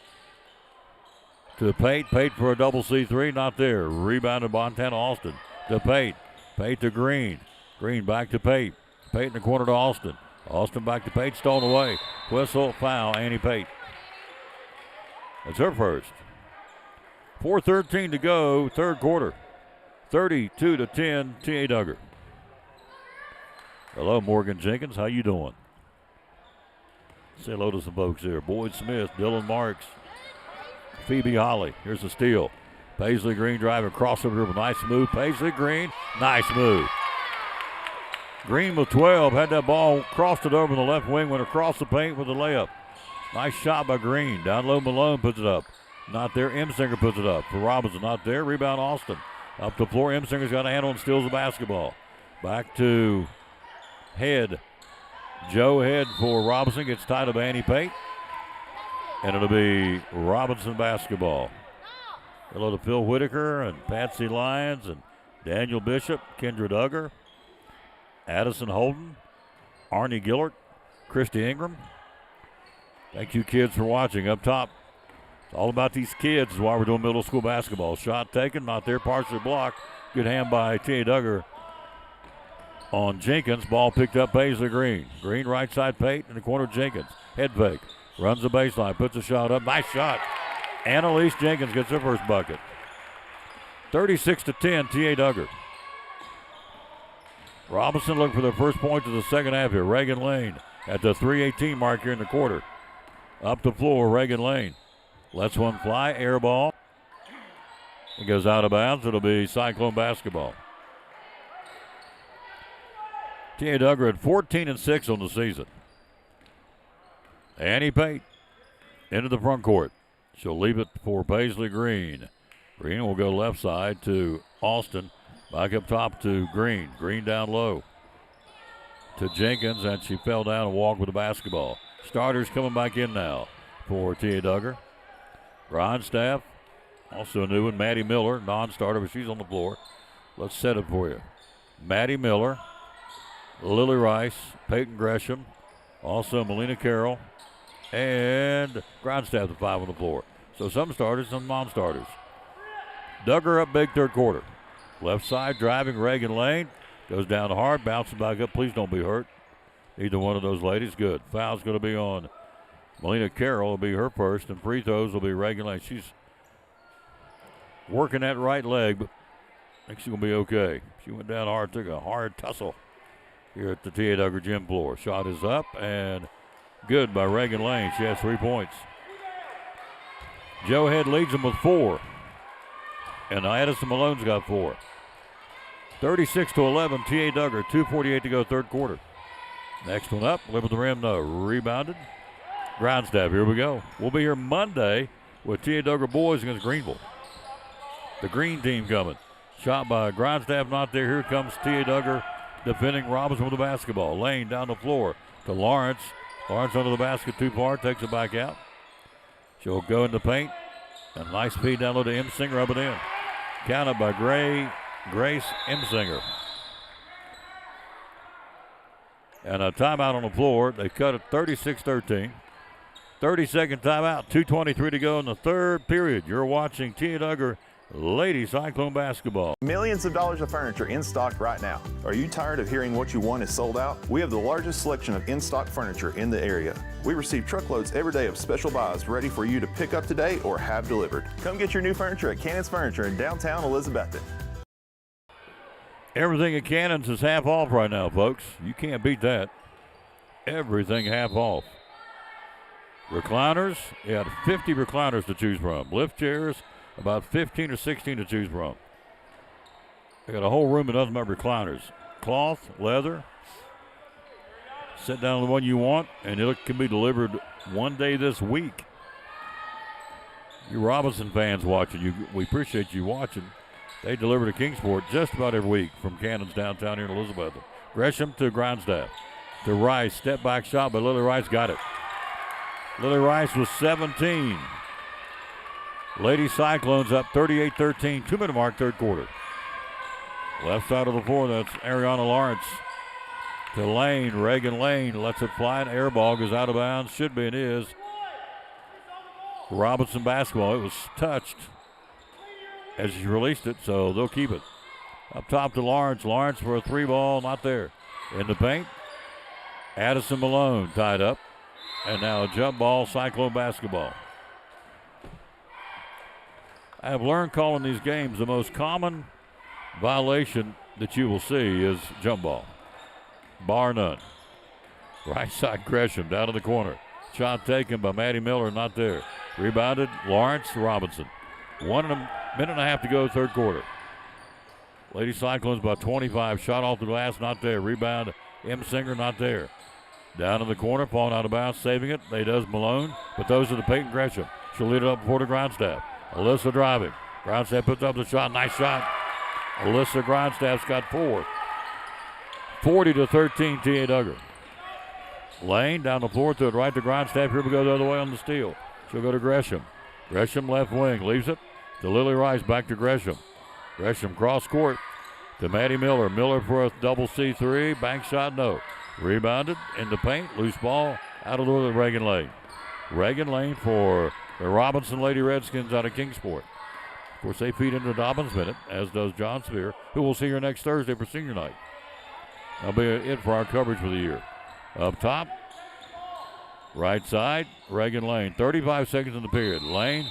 to Pate. Pate for a double C3, not there. Rebounded Montana Austin to Pate. Pate to Green. Green back to Pate. Pate in the corner to Austin. Austin back to Pate, stolen away. Whistle, foul, Annie Pate. That's her first. 4:13 to go, third quarter. 32-10, T.A. Duggar. Hello, Morgan Jenkins. How you doing? Say hello to some folks here. Boyd Smith, Dylan Marks, Phoebe Holly. Here's the steal. Paisley Green driving crossover dribble. Nice move. Paisley Green, nice move. Green with 12, had that ball, crossed it over the left wing, went across the paint with a layup. Nice shot by Green. Down low, Malone puts it up. Not there. Emsinger puts it up. For Robinson, not there. Rebound, Austin. Up the floor. Emsinger's got a handle and steals the basketball. Back to Head. Joe Head for Robinson. Gets tied up Annie Pate. And it'll be Robinson basketball. Hello to Phil Whitaker and Patsy Lyons and Daniel Bishop, Kendra Duggar, Addison Holden, Arnie Gillert, Christy Ingram. Thank you, kids, for watching. Up top, it's all about these kids while we're doing middle school basketball. Shot taken, not there, partially blocked. Good hand by T.A. Duggar on Jenkins. Ball picked up Paisley Green. Green right side, Pate in the corner, Jenkins. Head fake, runs the baseline, puts a shot up. Nice shot. Annalise Jenkins gets her first bucket. 36-10, T.A. Duggar. Robinson looking for their first point of the second half here. Reagan Lane at the 3:18 mark here in the quarter. Up the floor, Reagan Lane. Lets one fly, air ball. It goes out of bounds. It'll be Cyclone basketball. T.A. Duggar at 14-6 on the season. Annie Pate into the front court. She'll leave it for Paisley Green. Green will go left side to Austin. Back up top to Green. Green down low to Jenkins, and she fell down and walked with the basketball. Starters coming back in now for T.A. Duggar. Grindstaff, also a new one. Maddie Miller, non-starter, but she's on the floor. Let's set it for you. Maddie Miller, Lily Rice, Peyton Gresham, also Melina Carroll, and Grindstaff, the 5 on the floor. So some starters, some non-starters. Duggar up big third quarter. Left side driving Reagan Lane. Goes down hard, bounces back up. Please don't be hurt. Either one of those ladies. Good. Foul's going to be on Melina Carroll. Will be her first, and free throws will be Reagan Lane. She's working that right leg, but I think she's going to be okay. She went down hard, took a hard tussle here at the T.A. Duggar gym floor. Shot is up, and good by Reagan Lane. She has 3 points. Joe Head leads them with 4. And Addison Malone's got 4. 36-11, T.A. Duggar, 2:48 to go, third quarter. Next one up, live with the rim, no. Rebounded. Grindstaff, here we go. We'll be here Monday with T.A. Duggar boys against Greenville. The green team coming. Shot by Grindstaff, not there. Here comes T.A. Duggar defending Robinson with the basketball. Lane down the floor to Lawrence. Lawrence under the basket, too far, takes it back out. She'll go in the paint. A nice feed down low to Emsinger, up and in. Counted by Grace Emsinger. And a timeout on the floor. They cut it 36-13. 30-second timeout, 2:23 to go in the third period. You're watching T.A. Duggar Lady Cyclone basketball. Millions of dollars of furniture in stock right now. Are you tired of hearing what you want is sold out? We have the largest selection of in-stock furniture in the area. We receive truckloads every day of special buys ready for you to pick up today or have delivered. Come get your new furniture at Cannon's Furniture in downtown Elizabethton. Everything at Cannon's is half off right now, folks. You can't beat that. Everything half off. Recliners, you had 50 recliners to choose from. Lift chairs, about 15 or 16 to choose from. They got a whole room that doesn't have recliners. Cloth, leather. Sit down on the one you want, and it can be delivered one day this week. You Robinson fans watching, we appreciate you watching. They deliver to Kingsport just about every week from Cannons downtown here in Elizabeth. Gresham to Grindstaff. To Rice, step back shot, but Lily Rice got it. Lily Rice was 17. Lady Cyclones up 38-13, 2-minute mark, third quarter. Left side of the floor, that's Ariana Lawrence. To Lane, Reagan Lane lets it fly, and air ball goes out of bounds, should be and is. Robinson basketball, it was touched as she released it, so they'll keep it. Up top to Lawrence, Lawrence for a three ball, not there. In the paint, Addison Malone tied up, and now a jump ball, Cyclone basketball. I have learned calling these games the most common violation that you will see is jump ball, bar none. Right side Gresham down to the corner. Shot taken by Maddie Miller, not there. Rebounded Lawrence Robinson. 1 minute and a half to go, third quarter. Lady Cyclones by 25. Shot off the glass, not there. Rebound M. Singer, not there. Down in the corner, falling out of bounds, saving it. They does Malone, but those are the Peyton Gresham. She'll lead it up before the Grindstaff. Alyssa driving. Grindstaff puts up the shot. Nice shot. Alyssa Grindstaff's got 4. 40-13, T.A. Duggar. Lane down the floor to it, right to Grindstaff. Here we go the other way on the steal. She'll go to Gresham. Gresham left wing, leaves it to Lily Rice, back to Gresham. Gresham cross court to Maddie Miller. Miller for a double C3. Bank shot, no. Rebounded in the paint. Loose ball out of the way to Reagan Lane. Reagan Lane for the Robinson Lady Redskins out of Kingsport. Of course, they feed into Dobbins minute, as does John Spear, who we'll see here next Thursday for senior night. That'll be it for our coverage for the year. Up top, right side, Reagan Lane. 35 seconds in the period. Lane,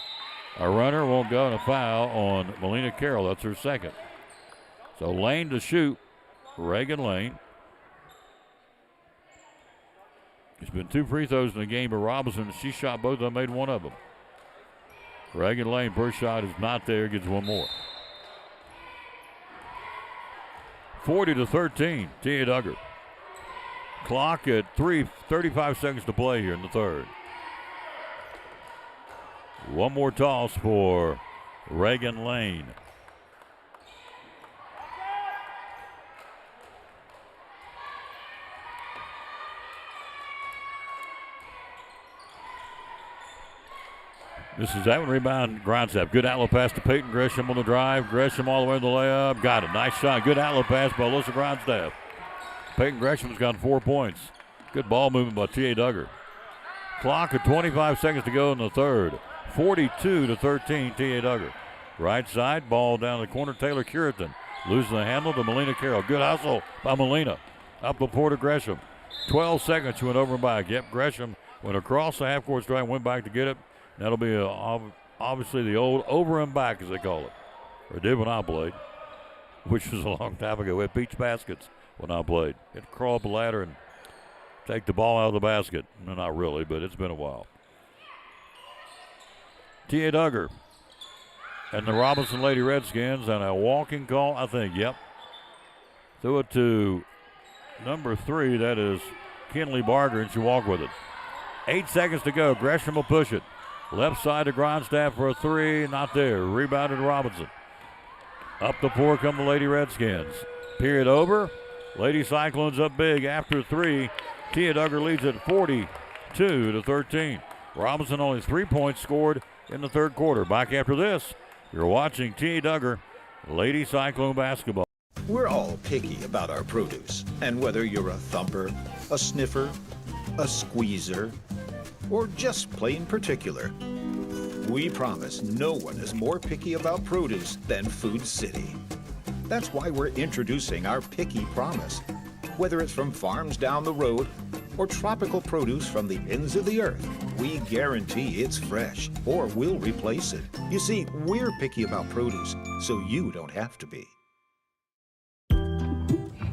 a runner, won't go, and a foul on Melina Carroll. That's her second. So Lane to shoot. Reagan Lane. There's been 2 free throws in the game, but Robinson, she shot both of them, made one of them. Reagan Lane, first shot is not there, gets one more. 40-13, T.A. Duggar. Clock at 35 seconds to play here in the third. One more toss for Reagan Lane. This is that one, rebound, Grindstaff. Good outlet pass to Peyton Gresham on the drive. Gresham all the way to the layup. Got it. Nice shot. Good outlet pass by Alyssa Grindstaff. Peyton Gresham's got 4 points. Good ball movement by T.A. Duggar. Clock at 25 seconds to go in the third. 42-13, T.A. Duggar. Right side, ball down the corner. Taylor Curitan losing the handle to Melina Carroll. Good hustle by Melina. Up the floor to Gresham. 12 seconds, she went over and back. Yep, Gresham went across the half-court stripe and went back to get it. That'll be obviously the old over and back, as they call it. Or did when I played, which was a long time ago. We had beach baskets when I played. You had to crawl up the ladder and take the ball out of the basket. No, not really, but it's been a while. T.A. Duggar and the Robinson Lady Redskins on a walking call, I think. Yep. Threw it to number 3. That is Kinley Barger, and she walked with it. 8 seconds to go. Gresham will push it. Left side to Grindstaff for a 3. Not there. Rebounded Robinson. Up the floor come the Lady Redskins. Period over. Lady Cyclones up big after 3. T.A. Duggar leads at 42-13. Robinson only 3 points scored in the third quarter. Back after this, you're watching T.A. Duggar Lady Cyclone basketball. We're all picky about our produce. And whether you're a thumper, a sniffer, a squeezer, or just plain particular, we promise no one is more picky about produce than Food City. That's why we're introducing our Picky Promise. Whether it's from farms down the road or tropical produce from the ends of the earth, we guarantee it's fresh or we'll replace it. You see, we're picky about produce, so you don't have to be.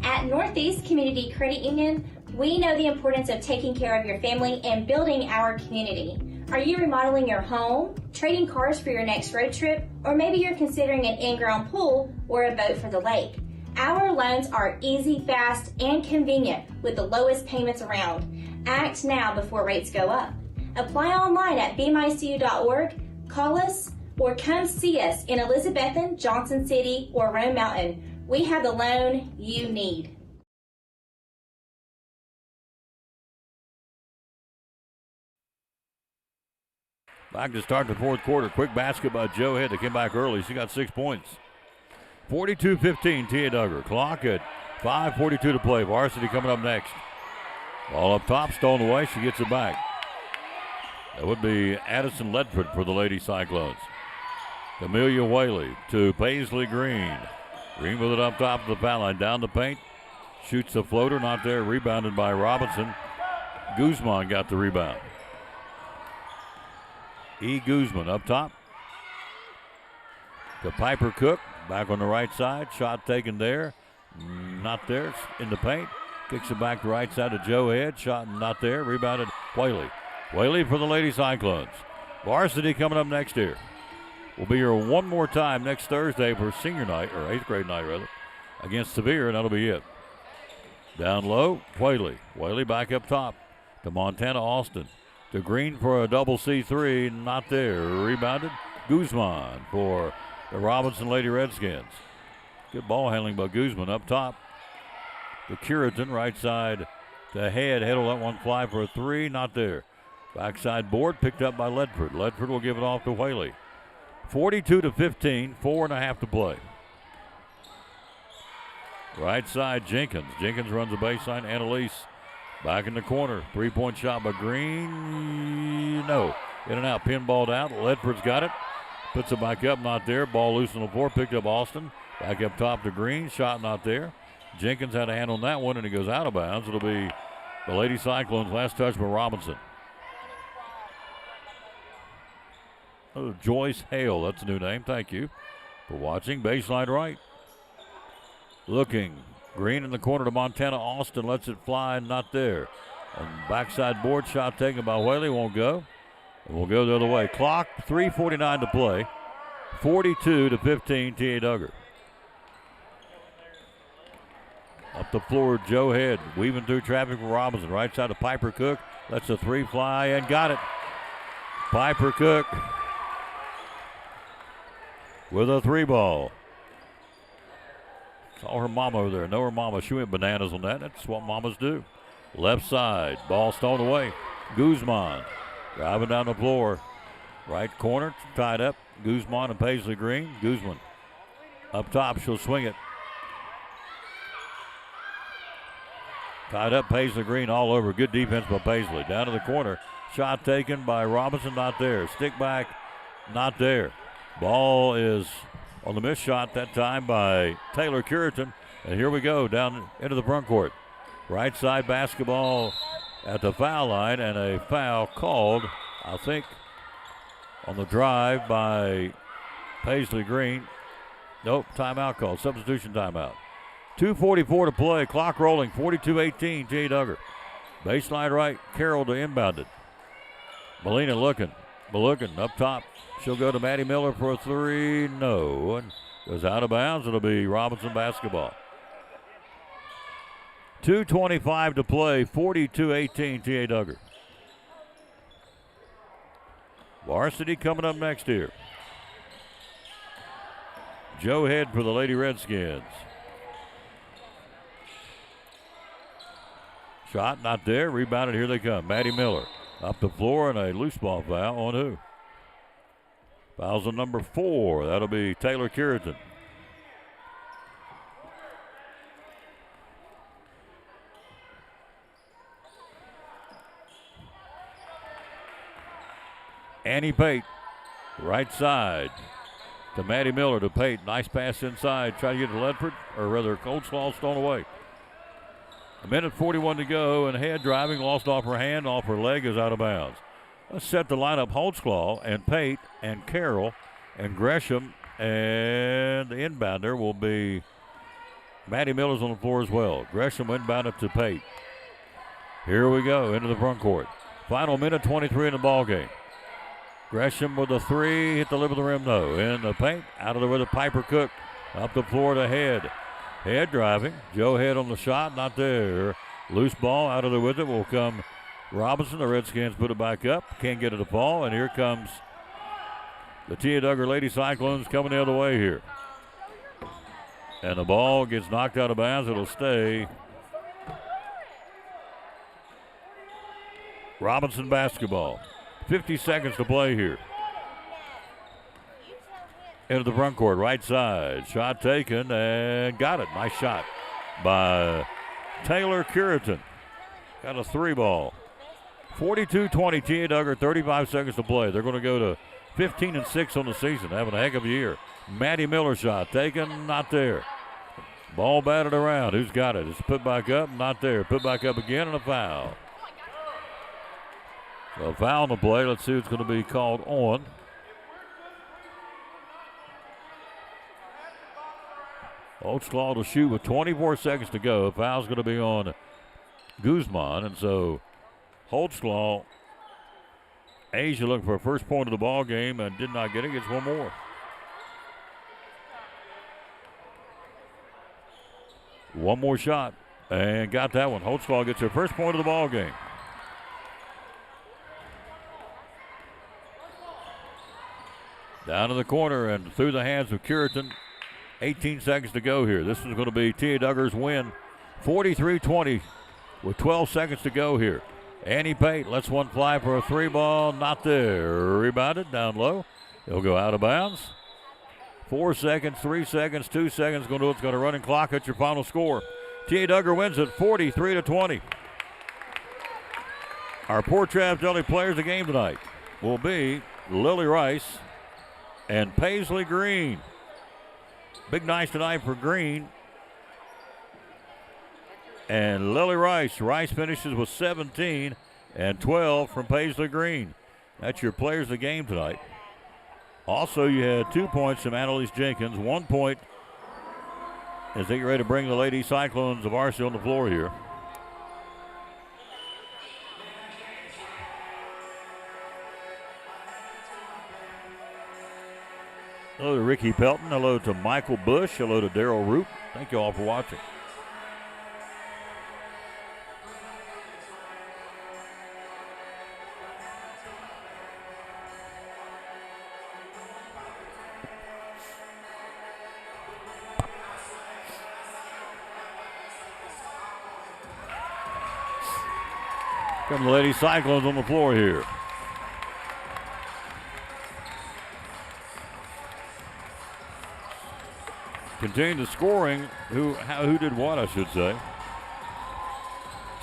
At Northeast Community Credit Union, we know the importance of taking care of your family and building our community. Are you remodeling your home, trading cars for your next road trip, or maybe you're considering an in-ground pool or a boat for the lake? Our loans are easy, fast, and convenient with the lowest payments around. Act now before rates go up. Apply online at bmycu.org Call us or come see us in Elizabethton, Johnson City, or Rome Mountain. We have the loan you need. Back to start the fourth quarter. Quick basket by Joe Head that came back early. She got 6 points. 42-15, Tia Duggar. Clock at 5:42 to play. Varsity coming up next. Ball up top, stolen away. She gets it back. That would be Addison Ledford for the Lady Cyclones. Camelia Whaley to Paisley Green. Green with it up top of the foul line. Down the paint. Shoots the floater. Not there. Rebounded by Robinson. Guzman got the rebound. E. Guzman up top. To Piper Cook. Back on the right side. Shot taken there. Not there. It's in the paint. Kicks it back to right side to Joe Head. Shot not there. Rebounded Whaley. Whaley for the Lady Cyclones. Varsity coming up next year. We'll be here one more time next Thursday for senior night, or 8th grade night rather, against Sevier, and that'll be it. Down low, Whaley. Whaley back up top to Montana Austin. To Green for a double C3, not there. Rebounded Guzman for the Robinson Lady Redskins. Good ball handling by Guzman up top. To Curitan, right side to Head. Head will let one fly for a three, not there. Backside board picked up by Ledford. Ledford will give it off to Whaley. 42-15, 4.5 to play. Right side, Jenkins. Jenkins runs the baseline. Annalise back in the corner. Three-point shot by Green. No. In and out. Pinballed out. Ledford's got it. Puts it back up. Not there. Ball loose on the floor. Picked up Austin. Back up top to Green. Shot not there. Jenkins had a hand on that one, and he goes out of bounds. It'll be the Lady Cyclones' last touch by Robinson. Oh, Joyce Hale, that's a new name. Thank you for watching. Baseline right. Looking. Green in the corner to Montana Austin. Lets it fly, not there. And backside board shot taken by Whaley. Won't go. And we'll go the other way. Clock, 3:49 to play. 42-15, T.A. Duggar. Up the floor, Joe Head. Weaving through traffic for Robinson. Right side to Piper Cook. Lets the three fly and got it. Piper Cook with a three ball. Saw her mama over there. Know her mama. She went bananas on that. That's what mamas do. Left side. Ball stolen away. Guzman driving down the floor. Right corner. Tied up. Guzman and Paisley Green. Guzman up top. She'll swing it. Tied up Paisley Green all over. Good defense by Paisley. Down to the corner. Shot taken by Robinson. Not there. Stick back. Not there. Ball is on the missed shot that time by Taylor Curitan. And here we go down into the front court. Right side basketball at the foul line, and a foul called, I think, on the drive by Paisley Green. Nope, timeout called. Substitution timeout. 2:44 to play. Clock rolling. 42-18, T.A. Duggar. Baseline right. Carroll to inbound it. Molina looking. Looking up top. She'll go to Maddie Miller for a three. No. And goes out of bounds. It'll be Robinson basketball. 2:25 to play. 42-18, T.A. Duggar. Varsity coming up next here. Joe Head for the Lady Redskins. Shot not there. Rebounded. Here they come. Maddie Miller up the floor, and a loose ball foul on who? Fouls on number 4. That'll be Taylor Curitan. Annie Pate, right side to Maddie Miller to Pate. Nice pass inside. Try to get to Ledford, or rather Coldslaw stolen away. A minute 41 to go, and Head driving, lost off her hand, off her leg, is out of bounds. Let's set the lineup. Holtzclaw and Pate and Carroll and Gresham, and the inbounder will be Maddie Miller's on the floor as well. Gresham inbounded to Pate. Here we go into the front court. Final minute 23 in the ball game. Gresham with a three, hit the lip of the rim, no. In the paint, out of the way to Piper Cook. Up the floor to Head. Head driving. Joe Head on the shot, not there. Loose ball, out of there with it will come Robinson. The Redskins put it back up. Can't get it to fall, and here comes The Tia Duggar Lady Cyclones coming the other way here. And the ball gets knocked out of bounds. It'll stay Robinson basketball. 50 seconds to play here. Into the front court, right side. Shot taken and got it. Nice shot by Taylor Curitan. Got a 3-ball. 42-20, Tia Duggar, 35 seconds to play. They're going to go to 15-6 on the season, having a heck of a year. Maddie Miller shot taken, not there. Ball batted around. Who's got it? It's put back up, not there. Put back up again, and a foul. So a foul on the play. Let's see what's going to be called on. Holtzclaw to shoot with 24 seconds to go. Foul's going to be on Guzman, and so Holtzclaw, Asia looking for a first point of the ball game and did not get it. Gets one more. One more shot and got that one. Holtzclaw gets her first point of the ball game. Down to the corner and through the hands of Curitan. 18 seconds to go here. This is going to be Tia Duggar's win. 43-20 with 12 seconds to go here. Annie Pate lets one fly for a 3-ball. Not there. Rebounded down low. It'll go out of bounds. 4 seconds, 3 seconds, 2 seconds. Going to do it's going to running clock at your final score. Tia Duggar wins it 43-20. Our Port Travis Deli players of the game tonight will be Lily Rice and Paisley Green. Big night tonight for Green and Lily Rice. Rice finishes with 17 and 12 from Paisley Green. That's your players of the game tonight. Also, you had 2 points from Annalise Jenkins, 1 point as they get ready to bring the Lady Cyclones of varsity on the floor here. Hello to Ricky Pelton. Hello to Michael Bush. Hello to Darryl Roop. Thank you all for watching. Come the Lady Cyclones on the floor here. Continue the scoring. Who did what, I should say.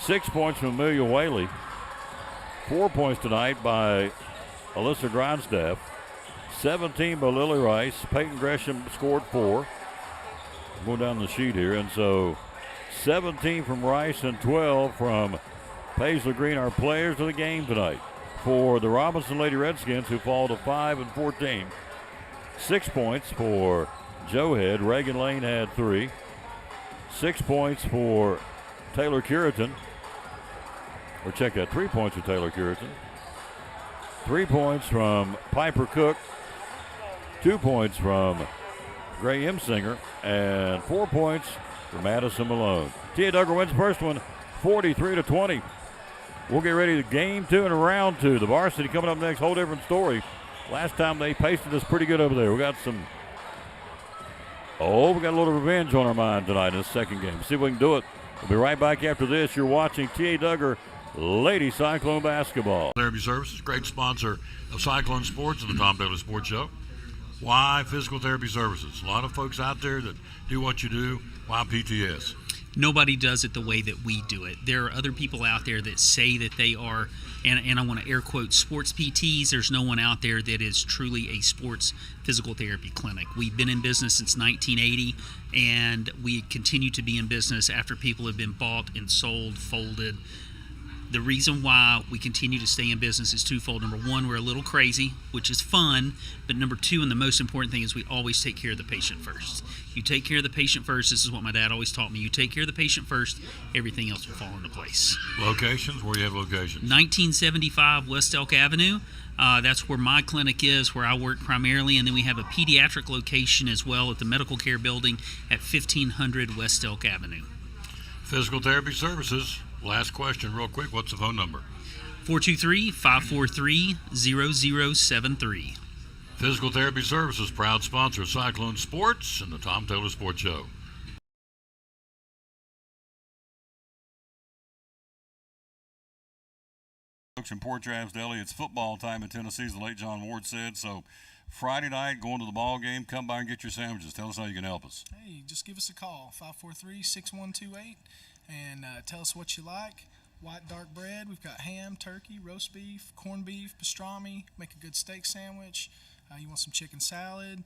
6 points from Amelia Whaley. 4 points tonight by Alyssa Grindstaff. 17 by Lily Rice. Peyton Gresham scored 4. Going down the sheet here. And so 17 from Rice and 12 from Paisley Green, our players of the game tonight. For the Robinson Lady Redskins, who fall to 5 and 14. 6 points for Joe Head. Reagan Lane had 3. 6 points for Taylor Curitan. Or check that, 3 points for Taylor Curitan. 3 points from Piper Cook. 2 points from Gray Emsinger. And 4 points for Madison Malone. Tia Duggar wins the first one, 43-20. We'll get ready to game 2 and round 2. The varsity coming up next, whole different story. Last time they pasted us pretty good over there. We got a little revenge on our mind tonight in this second game. See if we can do it. We'll be right back after this. You're watching Tia Duggar Lady Cyclone Basketball. Therapy Services, great sponsor of Cyclone Sports and the Tom Bailey Sports Show. Why Physical Therapy Services? A lot of folks out there that do what you do. Why PTS? Nobody does it the way that we do it. There are other people out there that say that they are, and I want to air quote, sports PTs. There's no one out there that is truly a sports physical therapy clinic. We've been in business since 1980, and we continue to be in business after people have been bought and sold, folded. The reason why we continue to stay in business is twofold. Number one, we're a little crazy, which is fun. But number two, and the most important thing, is we always take care of the patient first. You take care of the patient first. This is what my dad always taught me. You take care of the patient first, everything else will fall into place. Locations? Where do you have locations? 1975 West Elk Avenue. That's where my clinic is, where I work primarily. And then we have a pediatric location as well at the Medical Care Building at 1500 West Elk Avenue. Physical Therapy Services. Last question, real quick. What's the phone number? 423-543-0073. Physical Therapy Services, proud sponsor of Cyclone Sports and the Tom Taylor Sports Show. Folks in Port Travis Deli, it's football time in Tennessee, as the late John Ward said. So Friday night, going to the ball game, come by and get your sandwiches. Tell us how you can help us. Hey, just give us a call, 543-6128, and tell us what you like. White dark bread, we've got ham, turkey, roast beef, corned beef, pastrami, make a good steak sandwich. You want some chicken salad,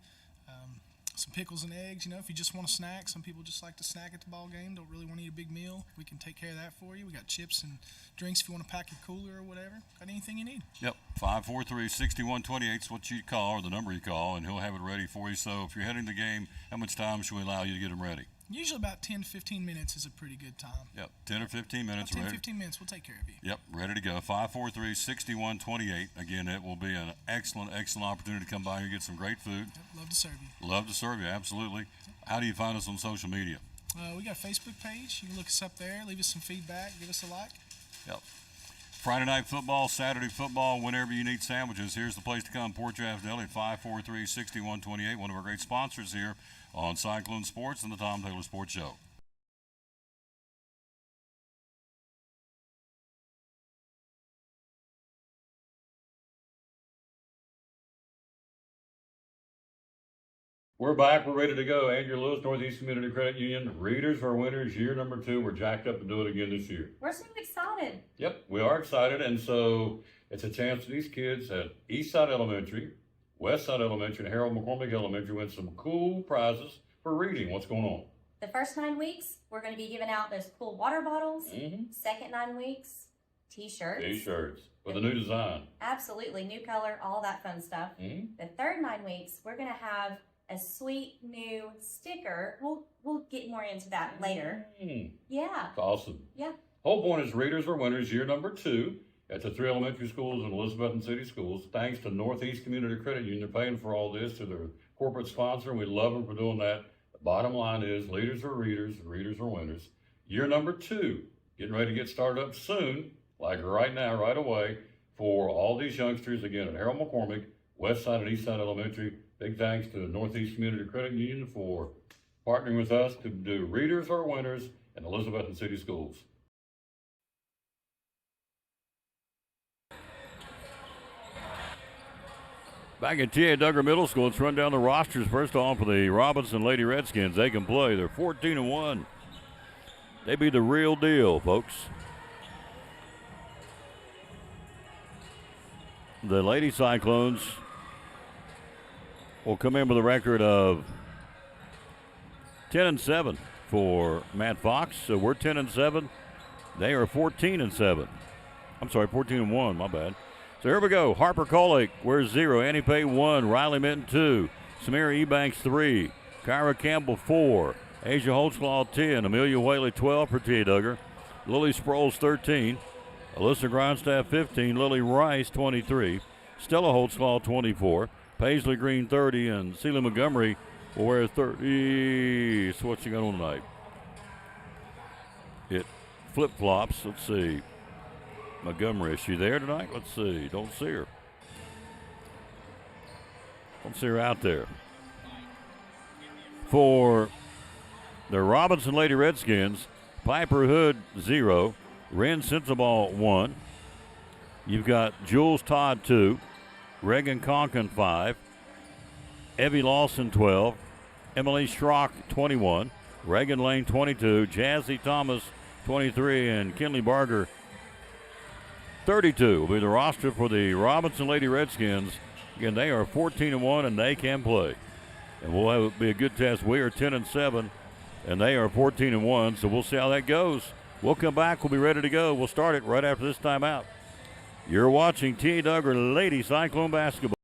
some pickles and eggs. You know, if you just want a snack, some people just like to snack at the ball game, don't really want to eat a big meal. We can take care of that for you. We got chips and drinks if you want to pack your cooler or whatever. Got anything you need. Yep, 543-6128 is what you call, or the number you call, and he'll have it ready for you. So if you're heading to the game, how much time should we allow you to get them ready? Usually about 10 to 15 minutes is a pretty good time. Yep, 10 or 15 minutes. About 10 to 15 minutes, we'll take care of you. Yep, ready to go. 543-6128. Again, it will be an excellent, excellent opportunity to come by and get some great food. Yep, love to serve you. Love to serve you, absolutely. How do you find us on social media? We got a Facebook page. You can look us up there, leave us some feedback, give us a like. Yep. Friday night football, Saturday football, whenever you need sandwiches, here's the place to come. Port Travis Deli at 543-6128, one of our great sponsors here on Cyclone Sports and the Tom Taylor Sports Show. We're back. We're ready to go. Andrew Lewis, Northeast Community Credit Union. Readers are winners. Year number 2. We're jacked up to do it again this year. We're so excited. Yep, we are excited. And so it's a chance for these kids at Eastside Elementary, Westside Elementary, and Harold McCormick Elementary win some cool prizes for reading. What's going on? The first 9 weeks, we're going to be giving out those cool water bottles. Second 9 weeks, T-shirts. T-shirts with a new design. Absolutely. New color, all that fun stuff. The third 9 weeks, we're going to have a sweet new sticker. We'll get more into that later. Yeah. That's awesome. Yeah. Whole point is readers are winners. Year number 2 at the 3 elementary schools and Elizabethton City Schools. Thanks to Northeast Community Credit Union. They're paying for all this to their corporate sponsor, and we love them for doing that. The bottom line is leaders are readers, readers are winners. Year number 2, getting ready to get started up soon, like right now, right away, for all these youngsters, again, at Harold McCormick, Westside and Eastside Elementary. Big thanks to the Northeast Community Credit Union for partnering with us to do Readers Are Winners in Elizabethton City Schools. Back at T.A. Duggar Middle School, let's run down the rosters. First off, for the Robinson Lady Redskins, they can play. They're 14-1. They be the real deal, folks. The Lady Cyclones will come in with a record of 10-7 for Matt Fox. So we're 10-7. They are 14-7. I'm sorry, 14-1. My bad. So here we go. Harper Kolick, we're 0. Annie Pay 1. Riley Minton 2. Samira Ebanks 3. Kyra Campbell 4. Asia Holtzclaw 10. Amelia Whaley 12 for T.A. Duggar. Lily Sproles 13. Alyssa Grindstaff 15. Lily Rice 23. Stella Holtzclaw 24. Paisley Green 30, and Celia Montgomery will wear 30. So what you got on tonight? It flip-flops. Let's see. Montgomery, is she there tonight? Let's see. Don't see her. Don't see her out there. For the Robinson Lady Redskins, Piper Hood 0, Ren Sensabaugh 1. You've got Jules Todd 2. Reagan Conkin 5, Evie Lawson 12, Emily Schrock 21, Reagan Lane 22, Jazzy Thomas 23, and Kinley Barger 32 will be the roster for the Robinson Lady Redskins. Again, they are 14-1 and they can play. And we'll be a good test. We are 10-7 and they are 14-1, so we'll see how that goes. We'll come back. We'll be ready to go. We'll start it right after this timeout. You're watching T.A. Duggar Lady Cyclone Basketball.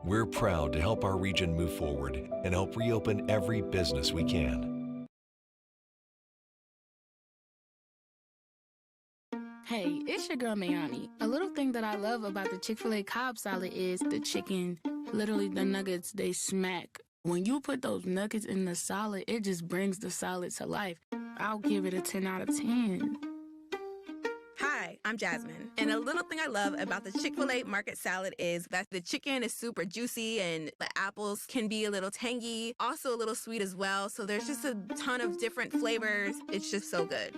We're proud to help our region move forward and help reopen every business we can. Hey, it's your girl Mayani. A little thing that I love about the Chick-fil-A Cobb salad is the chicken, literally the nuggets, they smack. When you put those nuggets in the salad, it just brings the salad to life. I'll give it a 10 out of 10. Hi, I'm Jasmine. And a little thing I love about the Chick-fil-A market salad is that the chicken is super juicy and the apples can be a little tangy, also a little sweet as well. So there's just a ton of different flavors. It's just so good.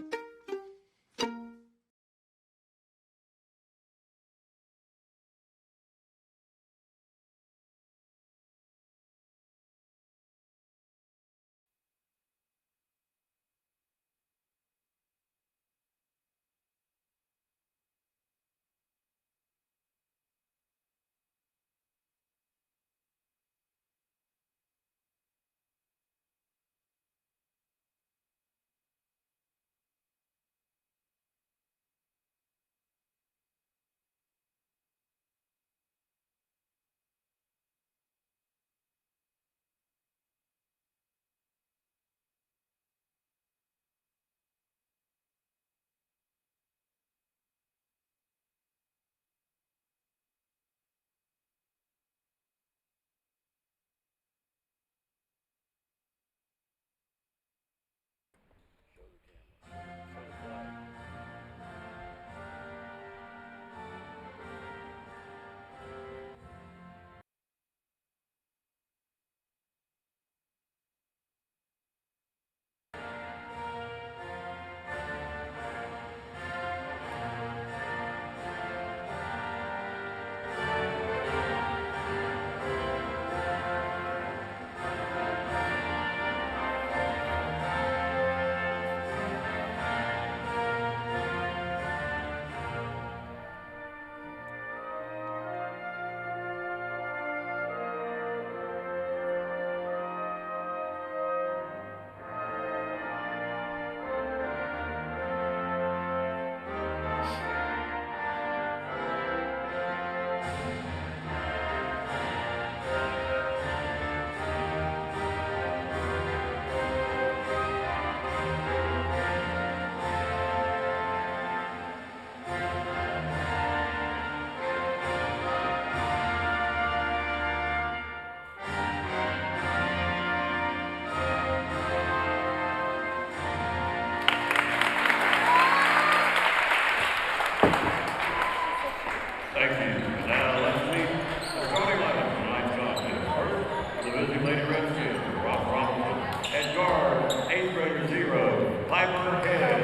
Thank you. Now let's meet the starting lineup for tonight's contest. First, the Visiting Lady Redskins, Rob Robinson. At guard, 8th grader 0, Piper Head.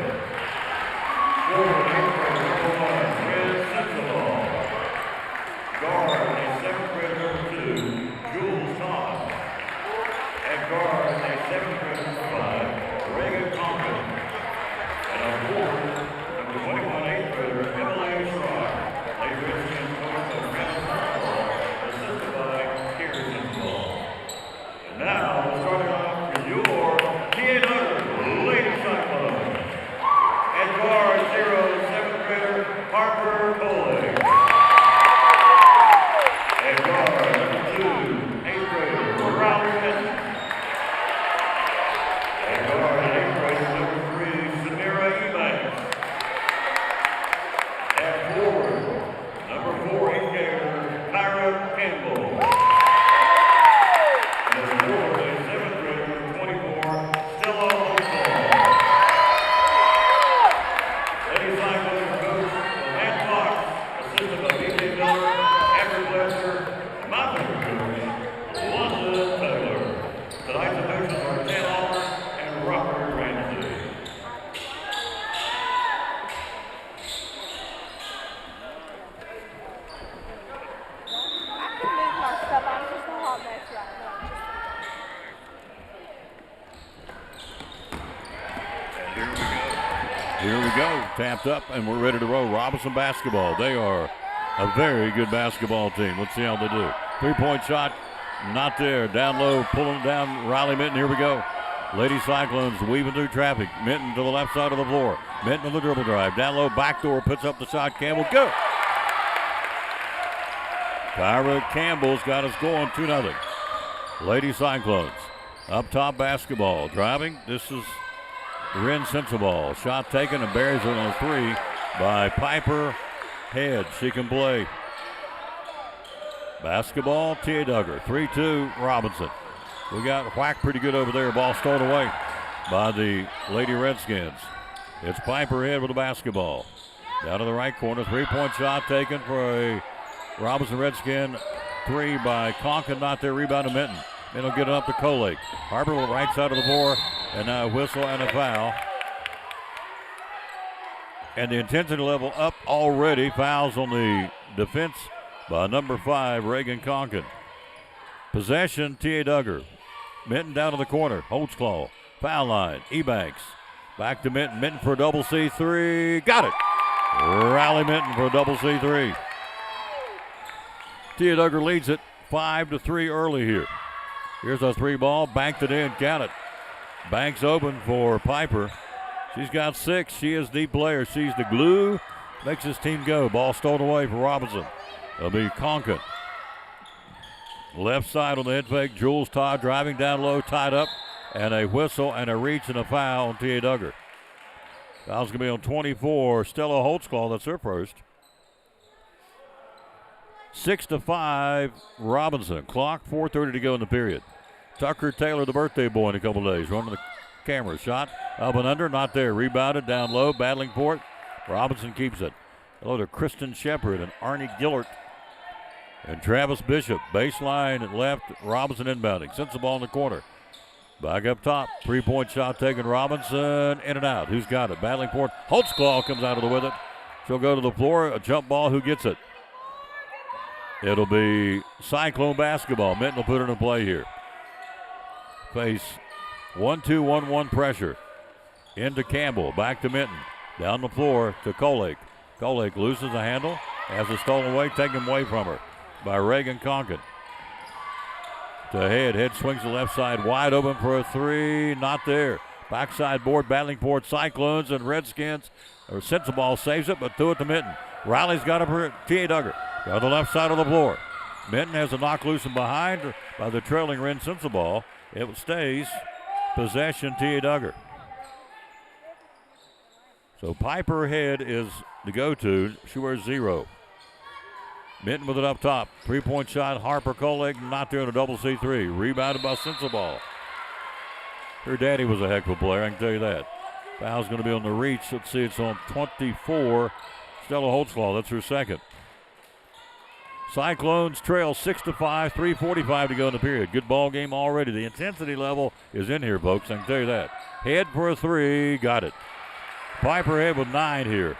Forward, 8th grader number 1, Red Sensabaugh. Guard, a 7th grader number 2, Jules Thomas. At guard, a 7th grader number 5, Reagan Compton. And our forward, number 21, 8th grader Emily Schrock. Lady Redskins coach of Randall Ball, assisted by Kerry Bkball. And now, the starting lineup for your T.A. Lady Cyclones. At guard 0, 7th grader Harper Coley. At guard number 2, 8th grader Raleigh Benson. At guard 8th grader number 3, Samira Eubanks. At forward, number 4, 8th grader Kyra Campbell. And at forward, a 7th grader number 24, Stella Oswald. Lady Cyclones coach Matt Fox, assistant by B.J. Miller, Amber Blesser, my favorite coach, Wanda Taylor. Tonight's officials are Ted Albert and Robert Ramsey. Here we go, tapped up, and we're ready to roll. Robinson basketball. They are a very good basketball team. Let's see how they do. 3-point shot, not there. Down low, pulling it down. Riley Minton, here we go. Lady Cyclones weaving through traffic. Minton to the left side of the floor. Minton with the dribble drive. Down low, backdoor, puts up the shot. Campbell, go! Kyra Campbell's got us going 2-0. Lady Cyclones. Up top basketball. Driving. This is Ren Sensabaugh. Shot taken and buries it on a 3. by Piper Head. She can play. Basketball, Tia Duggar. 3-2, Robinson. We got whacked pretty good over there. Ball stolen away by the Lady Redskins. It's Piper Head with the basketball. Down to the right corner. 3-point shot taken for a Robinson Redskin. 3 by Conklin. Not there. Rebound to Minton. Minton will get it up to Colake. Harper will right side of the floor. And now a whistle and a foul. And the intensity level up already. Fouls on the defense by number 5, Reagan Conklin. Possession, Tia Duggar. Minton down to the corner. Holtzclaw. Foul line. Ebanks. Back to Minton. Minton for a double C3. Got it. Riley Minton for a double C3. Tia Duggar leads it 5-3 early here. Here's a 3 ball. Banked it in. Count it. Banks open for Piper. She's got 6. She is the player. She's the glue. Makes this team go. Ball stolen away for Robinson. It'll be Conklin. Left side on the head fake. Jules Todd driving down low, tied up. And a whistle and a reach and a foul on Tia Duggar. Foul's going to be on 24. Stella Holtzclaw, that's her first. 6-5, Robinson. Clock, 4:30 to go in the period. Tucker Taylor, the birthday boy in a couple days. Running the camera. Shot up and under, not there. Rebounded down low, battling for it. Robinson keeps it. Hello to Kristen Shepard and Arnie Gillert. And Travis Bishop. Baseline left, Robinson inbounding. Sends the ball in the corner. Back up top. 3-point shot taken. Robinson in and out. Who's got it? Battling for it. Holtzclaw comes out of the with it. She'll go to the floor. A jump ball. Who gets it? It'll be Cyclone basketball. Minton will put it in play here. Face 1-2-1-1 pressure. Into Campbell. Back to Minton. Down the floor to Kolake. Kolake loses the handle. Has it stolen away. Taken away from her by Reagan Conklin. To Head. Head swings the left side. Wide open for a 3. Not there. Backside board. Battling for it. Cyclones and Redskins. Or sends the ball. Saves it, but threw it to Minton. Riley's got it for Tia Duggar. On the left side of the floor. Minton has a knock loose and behind by the trailing Wren Sensa ball. It stays possession Tia Duggar. So Piper Head is the go-to. She wears 0. Minton with it up top. 3-point shot. Harper Kolek not there in a double C3. Rebounded by Sensa ball. Her daddy was a heck of a player, I can tell you that. Foul's going to be on the reach. Let's see, it's on 24. Stella Holtzclaw, that's her second. Cyclones trail 6-5, 3:45 to go in the period. Good ball game already. The intensity level is in here, folks. I can tell you that. Head for a 3, got it. Piper Head with 9 here.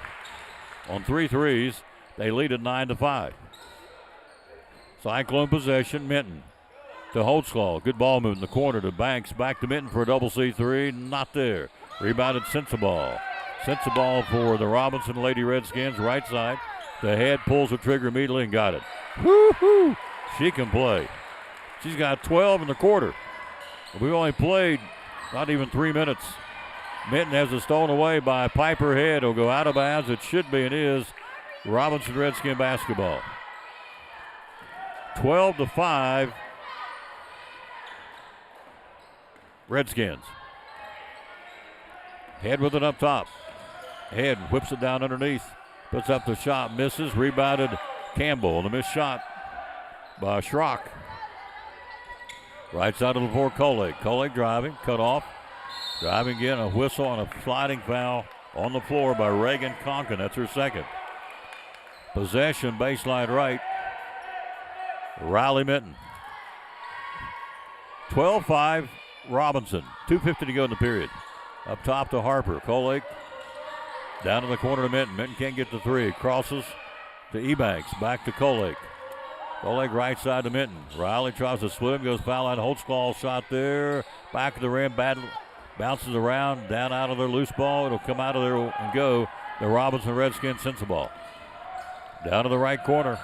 On 3 threes, they lead at 9-5. Cyclone possession, Minton to Holtzclaw. Good ball move in the corner to Banks. Back to Minton for a double C3, not there. Rebounded Sensaball. Sensaball for the Robinson Lady Redskins, right side. The Head pulls the trigger immediately and got it. Woo-hoo! She can play. She's got 12 in the quarter. We only played not even 3 minutes. Minton has it stolen away by Piper Head. It'll go out of bounds. It should be and is Robinson Redskin basketball. 12-5. Redskins. Head with it up top. Head whips it down underneath. Puts up the shot, misses, rebounded Campbell. The missed shot by Schrock. Right side of the floor, Kolek. Kolek driving, cut off. Driving again, a whistle on a sliding foul on the floor by Reagan Conklin. That's her second. Possession, baseline right. Riley Minton. 12-5, Robinson. 2:50 to go in the period. Up top to Harper. Kolek. Down in the corner to Minton. Minton can't get the 3. Crosses to Ebanks. Back to Kolek. Kolek right side to Minton. Riley tries to split him. Goes foul line. Holtzclaw shot there. Back of the rim. Bounces around. Down out of their loose ball. It'll come out of there and go. The Robinson Redskins Sensa ball. Down to the right corner.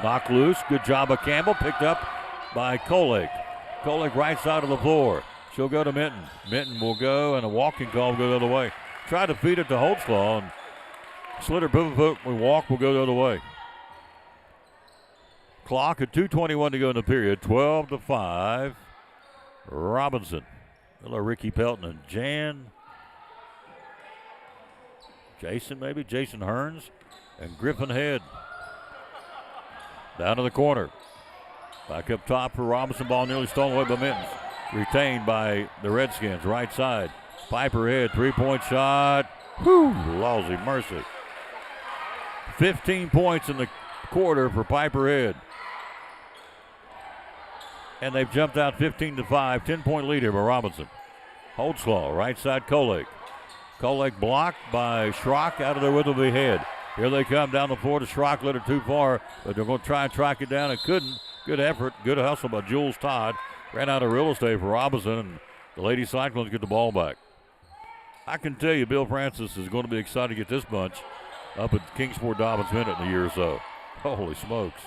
Knocked loose. Good job of Campbell. Picked up by Kolek. Kolek right side of the floor. She'll go to Minton. Minton will go and a walking call will go the other way. Tried to feed it to Holtzclaw and slid her pivot foot. We walk, will go the other way. Clock at 2:21 to go in the period. 12-5. Robinson. Hello, Ricky Pelton and Jan. Jason Hearns, and Griffin Head. Down to the corner. Back up top for Robinson. Ball nearly stolen away by Mittens. Retained by the Redskins. Right side. Piper Head. 3-point shot. Whew, lousy mercy. 15 points in the quarter for Piper Head. And they've jumped out 15-5. 10-point lead here by Robinson. Holtzclaw, right side Kolek. Kolek blocked by Schrock. Out of there with the Head. Here they come down the floor to Schrock. Let it too far, but they're going to try and track it down and couldn't. Good effort. Good hustle by Jules Todd. Ran out of real estate for Robinson, and the Lady Cyclones get the ball back. I can tell you Bill Francis is going to be excited to get this bunch up at Kingsport Dobbins Minute in a year or so. Holy smokes.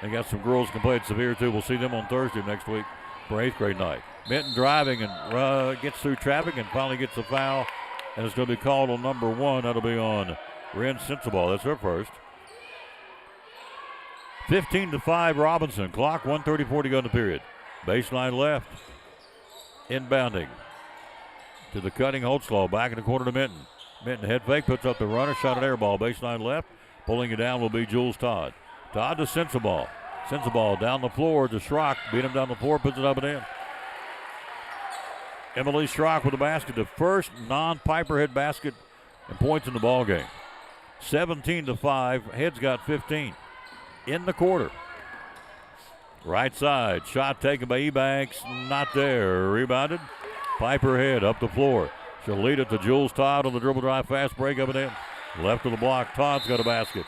They got some girls can play at Sevier too. We'll see them on Thursday next week for 8th grade night. Minton driving and gets through traffic and finally gets a foul, and it's going to be called on number 1. That'll be on Ren Sensabaugh. That's her first. 15-5 Robinson. Clock 1:34 to go in the period. Baseline left. Inbounding to the cutting Holtzclaw. Back in the corner to Minton. Minton head fake, puts up the runner, shot an air ball. Baseline left. Pulling it down will be Jules Todd. Todd to Sensabaugh. Sensabaugh down the floor to Schrock. Beat him down the floor, puts it up and in. Emily Schrock with the basket. The first non-Piper Head basket and points in the ball game. 17-5. Head's got 15 in the quarter. Right side. Shot taken by Ebanks. Not there. Rebounded. Piper Head up the floor. She'll lead it to Jules Todd on the dribble drive. Fast break up and in. Left of the block. Todd's got a basket.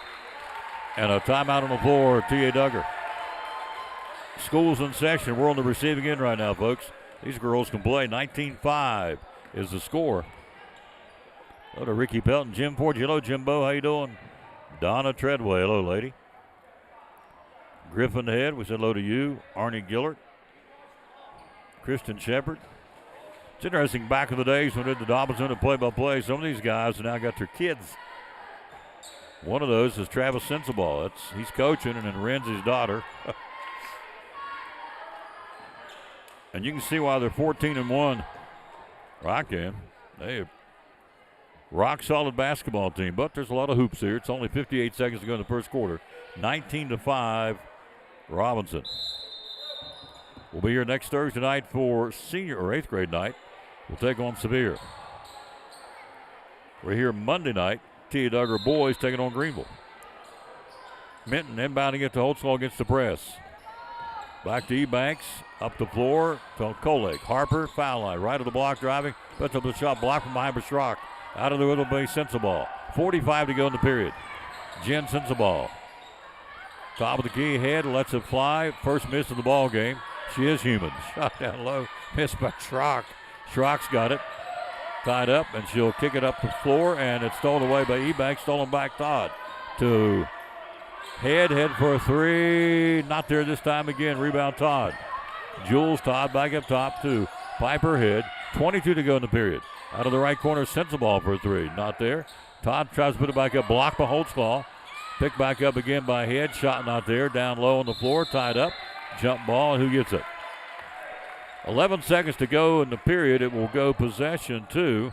And a timeout on the floor. T.A. Duggar. School's in session. We're on the receiving end right now, folks. These girls can play. 19-5 is the score. Hello to Ricky Pelton, Jim Ford. Hello, Jimbo. How you doing? Donna Treadway. Hello, lady. Griffin Head. We said hello to you. Arnie Gillert. Kristen Shepard. It's interesting. Back in the days when we did the Dobinson and play-by-play, some of these guys have now got their kids. One of those is Travis Sensabaugh. He's coaching, and then Ren's his daughter. And you can see why they're 14-1. I can. They have rock solid basketball team, but there's a lot of hoops here. It's only 58 seconds to go in the first quarter. 19-5, Robinson. We'll be here next Thursday night for senior or 8th grade night. We'll take on Sevier. We're here Monday night. T.A. Duggar boys taking on Greenville. Minton inbounding it to Holtzclaw against the press. Back to Ebanks, up the floor to Kolek. Harper, foul line, right of the block driving. Puts up the shot, blocked from behind by Schrock. Out of the middle by Sensabaugh. 45 to go in the period. Jen Sensabaugh. Top of the key, Head, lets it fly. First miss of the ball game. She is human. Shot down low, missed by Schrock. Schrock's got it. Tied up, and she'll kick it up the floor, and it's stolen away by Ebanks. Stolen back Todd to Head for a three. Not there this time again. Rebound Todd. Jules Todd back up top to Piper Head. 22 to go in the period. Out of the right corner, Sensabaugh for a three. Not there. Todd tries to put it back up. Blocked by Holtzclaw. Picked back up again by Head. Shot not there. Down low on the floor. Tied up. Jump ball, and who gets it? 11 seconds to go in the period. It will go possession to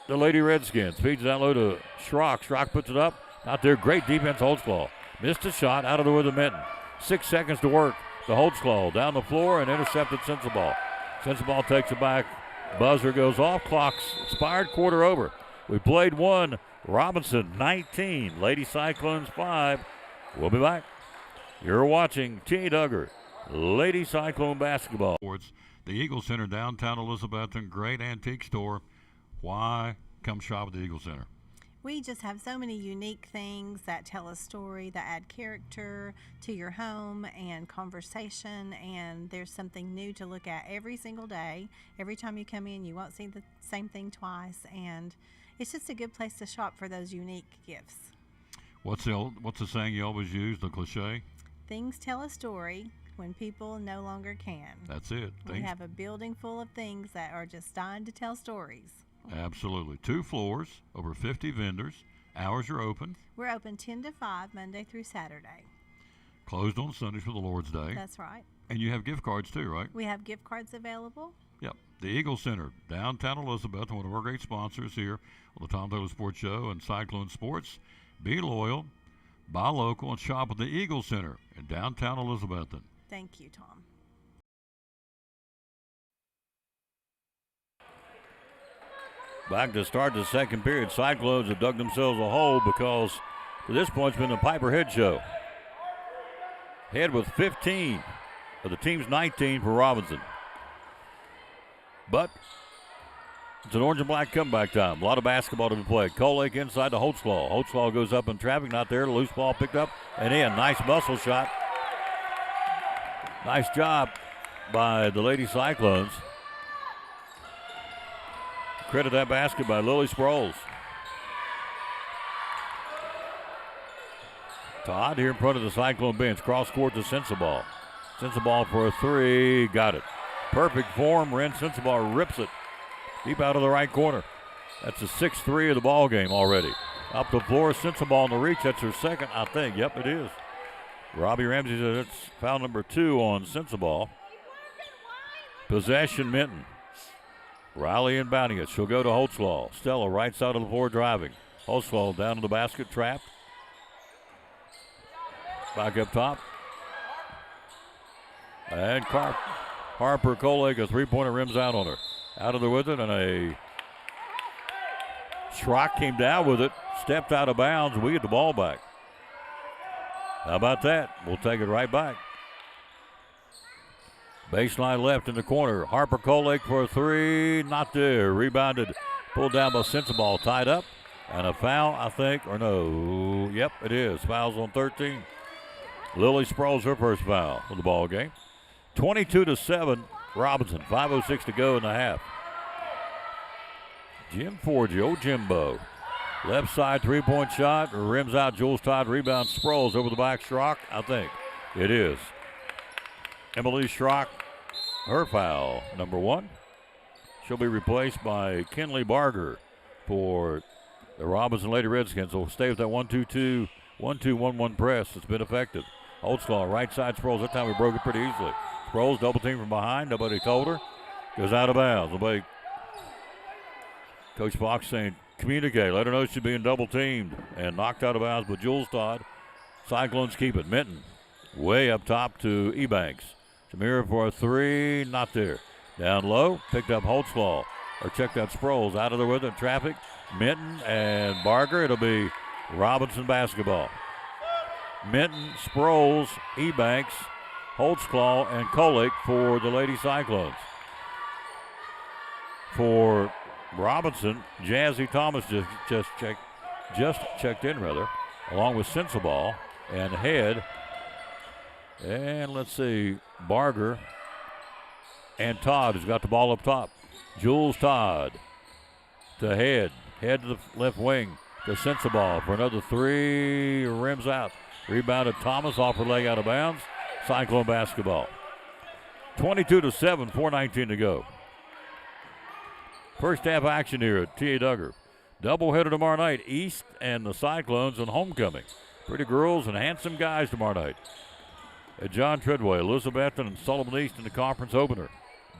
the Lady Redskins. Feeds down low to Schrock. Schrock puts it up. Not there. Great defense, Holtzclaw. Missed a shot out of the way of Minton. 6 seconds to work. The Holtzclaw down the floor and intercepted Sensabaugh. Sensabaugh takes it back. Buzzer goes off. Clock's expired. Quarter over. We played one. Robinson 19. Lady Cyclones 5. We'll be back. You're watching T.A. Duggar, Lady Cyclone Basketball. The Eagle Center, downtown Elizabethton, great antique store. Why come shop at the Eagle Center? We just have so many unique things that tell a story, that add character to your home and conversation, and there's something new to look at every single day. Every time you come in, you won't see the same thing twice, and it's just a good place to shop for those unique gifts. What's the saying you always use, the cliche? Things tell a story when people no longer can. That's it. We have a building full of things that are just dying to tell stories. Absolutely. 2 floors, over 50 vendors. Hours are open. We're open 10 to 5, Monday through Saturday. Closed on Sundays for the Lord's Day. That's right. And you have gift cards too, right? We have gift cards available. Yep, the Eagle Center, downtown Elizabeth, one of our great sponsors here on the Tom Taylor Sports Show and Cyclone Sports. Be loyal, buy local, and shop at the Eagle Center in downtown Elizabethton. Thank you, Tom. Back to start the second period. Cyclones have dug themselves a hole because to this point it's been the Piper Head show. Head with 15 of the team's 19 for Robinson. But it's an orange and black comeback time. A lot of basketball to be played. Coal Lake inside to Holtzclaw. Holtzclaw goes up in traffic, not there. Loose ball picked up and in. Nice muscle shot. Nice job by the Lady Cyclones. Credit that basket by Lily Sproles. Todd here in front of the Cyclone bench. Cross court to Sensabaugh. Sensabaugh for a three. Got it. Perfect form. Ren Sensabaugh rips it deep out of the right corner. That's the 6-3 of the ball game already. Up the floor. Sensabaugh in the reach. That's her second, I think. Yep, it is. Robbie Ramsey says it's foul number 2 on Sensabaugh. Possession Minton. Riley inbounding it. She'll go to Holtzclaw. Stella right side of the floor driving. Holtzclaw down to the basket, trapped. Back up top. And Harper Kolik, a three-pointer, rims out on her. Out of there with it, and a Schrock came down with it, stepped out of bounds, and we get the ball back. How about that? We'll take it right back. Baseline left in the corner. Harper Kolik for a three. Not there. Rebounded. Pulled down by Sensabaugh. Tied up. And a foul, I think. Or no. Yep, it is. Fouls on 13. Lily Sproles her first foul of the ball game. 22-7. Robinson. 5:06 to go in the half. Jim Forgy. Old Jimbo. Left side three-point shot. Rims out. Jules Todd. Rebound. Sproles over the back. Schrock, I think. It is. Emily Schrock, her foul, number 1. She'll be replaced by Kinley Barger for the Robinson Lady Redskins. Will stay with that 1-2-2, 1-2-1-1 press. It's been effective. Holtzclaw, right side Sproles. That time we broke it pretty easily. Sproles double team from behind. Nobody told her. Goes out of bounds. Nobody. Coach Fox saying, communicate. Let her know she's being double teamed. And knocked out of bounds by Jules Todd. Cyclones keep it. Minton way up top to Ebanks. Tamira for a three, not there. Down low, picked up Holtzclaw, or checked out Sproles, out of there with it, traffic. Minton and Barger, it'll be Robinson basketball. Minton, Sproles, Ebanks, Holtzclaw, and Kolik for the Lady Cyclones. For Robinson, Jazzy Thomas just checked in, along with Sensabaugh and Head. And let's see, Barger and Todd has got the ball up top. Jules Todd to Head to the left wing to Sensabaugh for another three, rims out. Rebounded Thomas off her leg out of bounds. Cyclone basketball. 22-7, 4:19 to go. First half action here at T.A. Duggar. Doubleheader tomorrow night, East and the Cyclones and homecoming. Pretty girls and handsome guys tomorrow night. At John Treadway, Elizabethton and Sullivan East in the conference opener.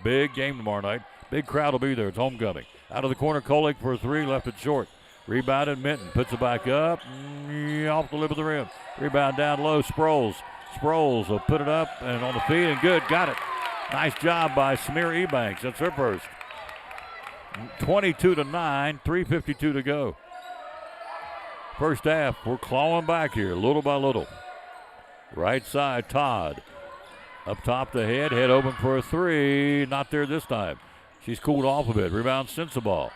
Big game tomorrow night. Big crowd will be there. It's homecoming. Out of the corner, Kolik for a three, left it short. Rebounded Minton, puts it back up, off the lip of the rim. Rebound down low, Sproles. Sproles will put it up and on the feet and good, got it. Nice job by Samira Ebanks. That's her first. 22-9, 3:52 to go. First half, we're clawing back here, little by little. Right side, Todd. Up top to Head open for a three. Not there this time. She's cooled off a bit. Rebound Sensabaugh.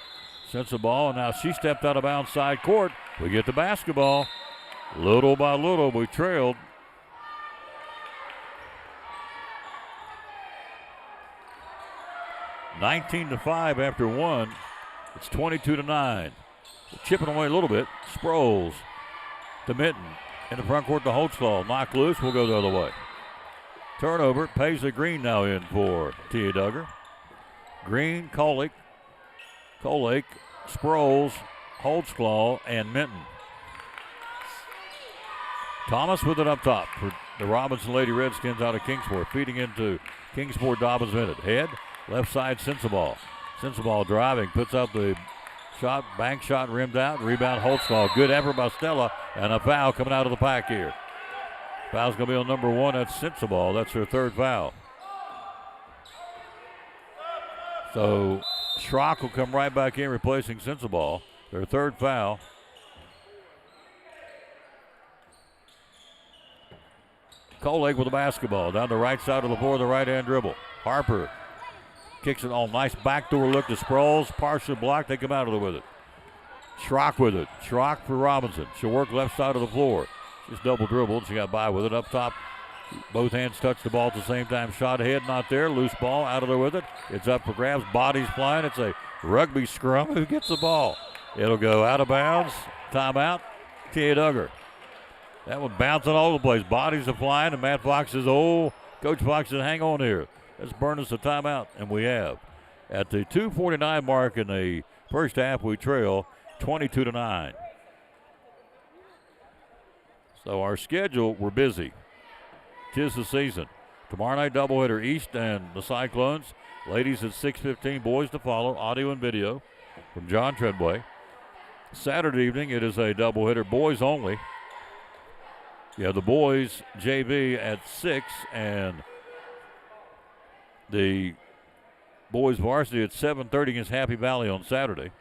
And now she stepped out of bounds side court. We get the basketball. Little by little, we trailed. (19-5) after one. It's 22-9. Chipping away a little bit. Sproles to Minton. In the front court to Holtzclaw. Knocked loose. We'll go the other way. Turnover. Paisley Green now in for T.A. Duggar. Green, Kolik, Sproles, Holtzclaw, and Minton. Thomas with it up top for the Robinson Lady Redskins out of Kingsport. Feeding into Kingsport Dobbins Minute. Head Left side, Sensabaugh. Sensabaugh driving, puts up the shot, bank shot, rimmed out, rebound Holtzclaw. Good effort by Stella, and a foul coming out of the pack here. Foul's going to be on number 1. That's Sensabaugh. That's her 3rd foul. So Schrock will come right back in, replacing Sensabaugh. Their 3rd foul. Colake with the basketball down the right side of the floor, the right-hand dribble. Harper kicks it on. Nice backdoor look to Sproles. Partially blocked. They come out of it with it. Schrock with it. Schrock for Robinson. She'll work left side of the floor. Just double dribbled. She got by with it up top. Both hands touch the ball at the same time. Shot ahead, not there. Loose ball out of there with it. It's up for grabs. Bodies flying. It's a rugby scrum. Who gets the ball? It'll go out of bounds. Timeout. T.A. Duggar. That one bouncing all over the place. Bodies are flying, and Matt Fox says, oh, Coach Fox said, hang on here. Let's burn us a timeout, and we have. At the 2:49 mark in the first half, we trail 22-9. So our schedule, we're busy. 'Tis the season. Tomorrow night doubleheader, East and the Cyclones. Ladies at 6:15, boys to follow. Audio and video from John Treadway. Saturday evening, it is a doubleheader, boys only. You have the boys JV at 6 and the boys varsity at 7:30 against Happy Valley on Saturday.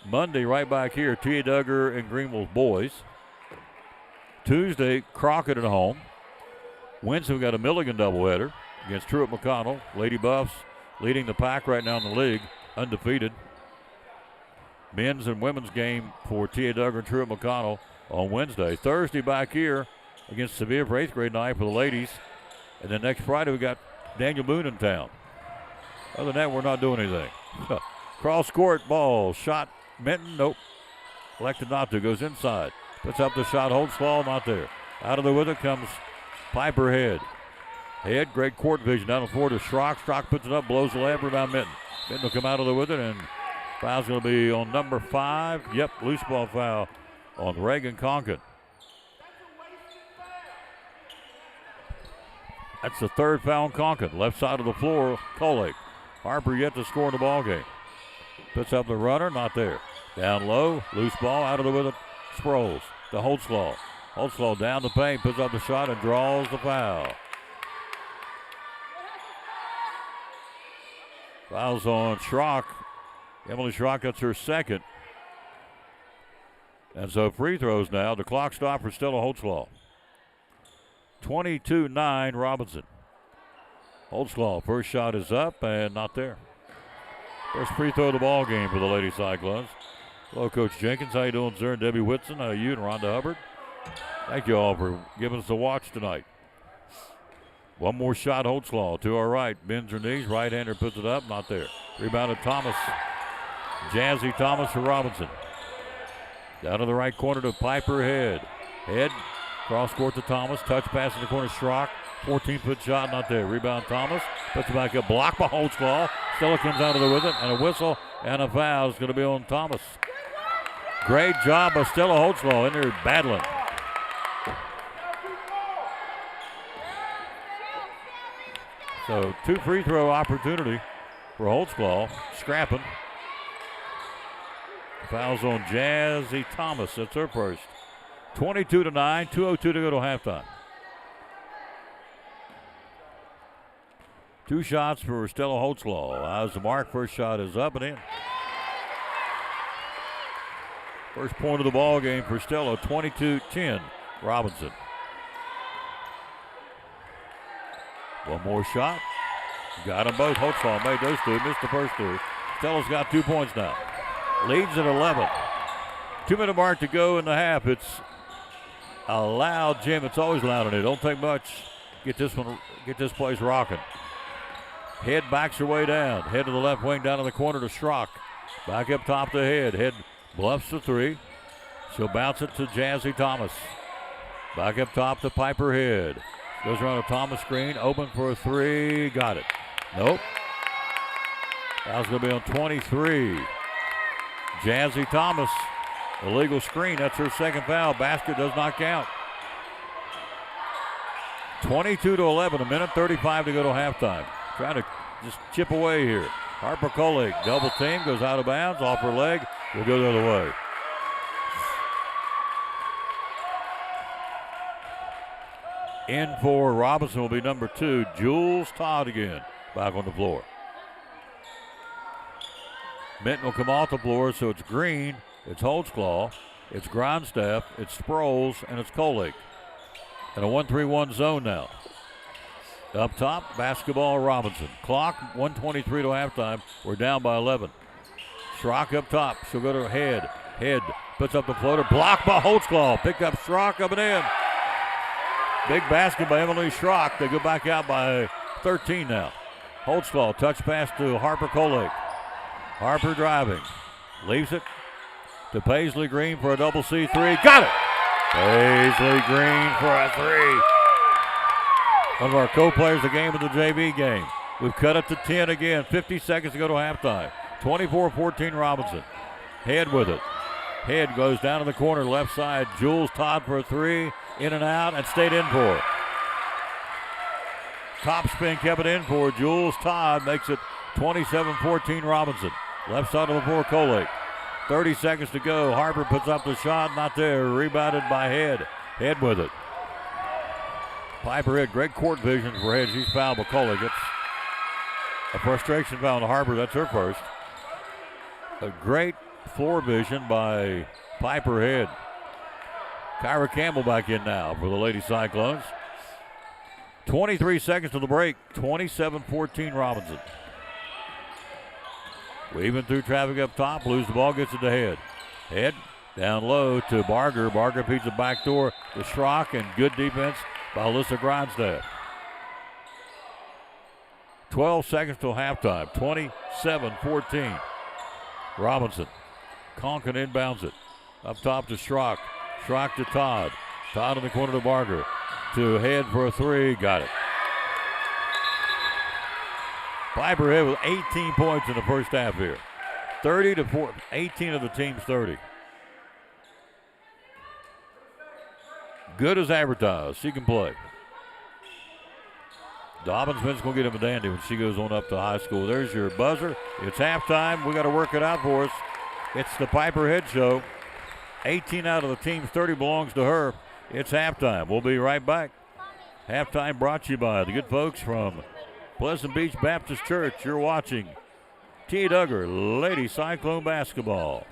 Monday, right back here, T.A. Duggar and Greenville's boys. Tuesday, Crockett at home. Wednesday, we got a Milligan doubleheader against Truett McConnell. Lady Buffs leading the pack right now in the league, undefeated. Men's and women's game for T.A. Duggar and Truett McConnell on Wednesday. Thursday, back here against Sevier for 8th grade night for the ladies. And then next Friday, we got Daniel Boone in town. Other than that, we're not doing anything. Cross court ball, shot, Minton, nope. Elected not to, goes inside. Puts up the shot, Holtzclaw, not there. Out of the with it comes Piper Head. Head, great court vision down the floor to Schrock. Schrock puts it up, blows the layup, rebound Minton. Minton will come out of there with it, and foul's going to be on number 5. Yep, loose ball foul on Reagan Conkin. That's the 3rd foul on Conkin. Left side of the floor, Colake. Harper yet to score in the ball game. Puts up the runner, not there. Down low, loose ball, out of the with it, Sproles to Holtzclaw. Holtzclaw down the paint, puts up the shot and draws the foul. Foul's on Schrock. Emily Schrock, that's her 2nd. And so free throws now. The clock stopped for Stella Holtzclaw. 22-9 Robinson. Holtzclaw, first shot is up and not there. First free throw of the ball game for the Lady Cyclones. Hello, Coach Jenkins. How you doing, sir? And Debbie Whitson, how are you? And Rhonda Hubbard. Thank you all for giving us a watch tonight. One more shot, Holtzclaw to our right. Bends her knees. Right-hander puts it up. Not there. Rebounded Thomas. Jazzy Thomas for Robinson. Down to the right corner to Piper Head. Head. Cross court to Thomas. Touch pass in the corner. Schrock. 14-foot shot. Not there. Rebound Thomas. Puts it back up. Blocked by Holtzclaw. Stella comes out of there with it. And a whistle and a foul is going to be on Thomas. Great job by Stella Holtzclaw in there battling. So 2 free throw opportunity for Holtzclaw. Scrapping. Fouls on Jazzy Thomas. That's her first. 22-9. 2:02 to go to halftime. 2 shots for Stella Holtzclaw. As the mark, first shot is up and in. First point of the ball game for Stella. 22-10. Robinson. One more shot. Got them both. Holtzclaw made those 2. Missed the first 2. Stella's got 2 points now. Leads at 11. 2-minute mark to go in the half. It's a loud gym. It's always loud in it. Don't take much. Get this place rocking. Head backs her way down. Head to the left wing down in the corner to Schrock. Back up top to Head. Head bluffs the 3. She'll bounce it to Jazzy Thomas. Back up top to Piper Head. Goes around a Thomas screen. Open for a 3. Got it. Nope. Foul's going to be on 23. Jazzy Thomas. Illegal screen. That's her 2nd foul. Basket does not count. 22-11. 1:35 to go to halftime. trying to just chip away here. Harper Kolik, double team, goes out of bounds, off her leg, will go the other way. In for Robinson will be number 2, Jules Todd again, back on the floor. Minton will come off the floor, so it's Green, it's Holtzclaw, it's Grindstaff, it's Sproles, and it's Kolik. In a 1-3-1 zone now. Up top, basketball Robinson. Clock, 1:23 to halftime. We're down by 11. Schrock up top. She'll go to Head. Head puts up the floater. Blocked by Holtzclaw. Pick up Schrock up and in. Big basket by Emily Schrock. They go back out by 13 now. Holtzclaw, touch pass to Harper Kolik. Harper driving. Leaves it to Paisley Green for a double C3. Got it! Paisley Green for a 3. One of our co-players of the game of the JV game. We've cut it to 10 again. 50 seconds to go to halftime. 24-14 Robinson. Head with it. Head goes down to the corner, left side. Jules Todd for a 3. In and out, and stayed in for it. Top spin kept it in for Jules Todd. Makes it 27-14 Robinson. Left side of the floor, Kolik. 30 seconds to go. Harper puts up the shot. Not there. Rebounded by Head. Head with it. Piper had great court vision for Head. She's fouled by Kolik. It's a frustration foul to Harper. That's her first. A great floor vision by Piper Head. Kyra Campbell back in now for the Lady Cyclones. 23 seconds to the break. 27-14 Robinson. Weaving through traffic up top. Lose the ball. Gets it to Head. Head down low to Barger. Barger feeds the back door to Schrock, and good defense by Alyssa Grindstaff. 12 seconds till halftime. 27-14. Robinson. Conklin inbounds it. Up top to Schrock. Schrock to Todd. Todd in the corner to Barger. To Head for a 3. Got it. Piper Head with 18 points in the first half here. 30-4. 18 of the team's 30. Good as advertised. She can play. Dobbins-Benn's going to get him a dandy when she goes on up to high school. There's your buzzer. It's halftime. We got to work it out for us. It's the Piper Head Show. 18 out of the team's 30 belongs to her. It's halftime. We'll be right back. Halftime brought to you by the good folks from Pleasant Beach Baptist Church. You're watching T. Duggar Lady Cyclone Basketball.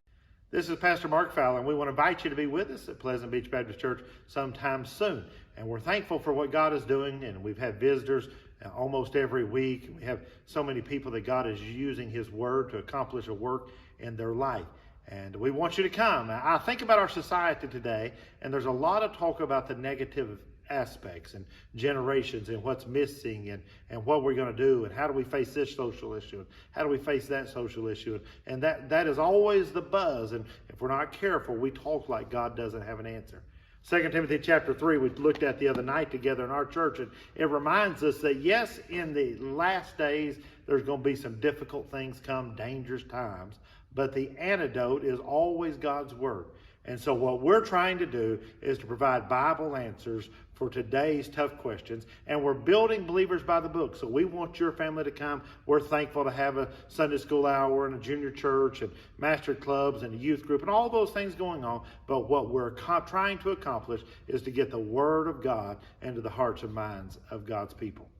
This is Pastor Mark Fowler, and we want to invite you to be with us at Pleasant Beach Baptist Church sometime soon. And we're thankful for what God is doing, and we've had visitors almost every week. We have so many people that God is using His Word to accomplish a work in their life. And we want you to come. I think about our society today, and there's a lot of talk about the negative aspects and generations and what's missing and what we're going to do and how do we face this social issue and how do we face that social issue. And that is always the buzz. And if we're not careful, we talk like God doesn't have an answer. 2 Timothy chapter 3 we looked at the other night together in our church, and it reminds us that yes, in the last days there's going to be some difficult things come, dangerous times, but the antidote is always God's Word. And so what we're trying to do is to provide Bible answers for today's tough questions. And we're building Believers by the Book. So we want your family to come. We're thankful to have a Sunday school hour and a junior church and master clubs and a youth group and all those things going on. But what we're trying to accomplish is to get the Word of God into the hearts and minds of God's people.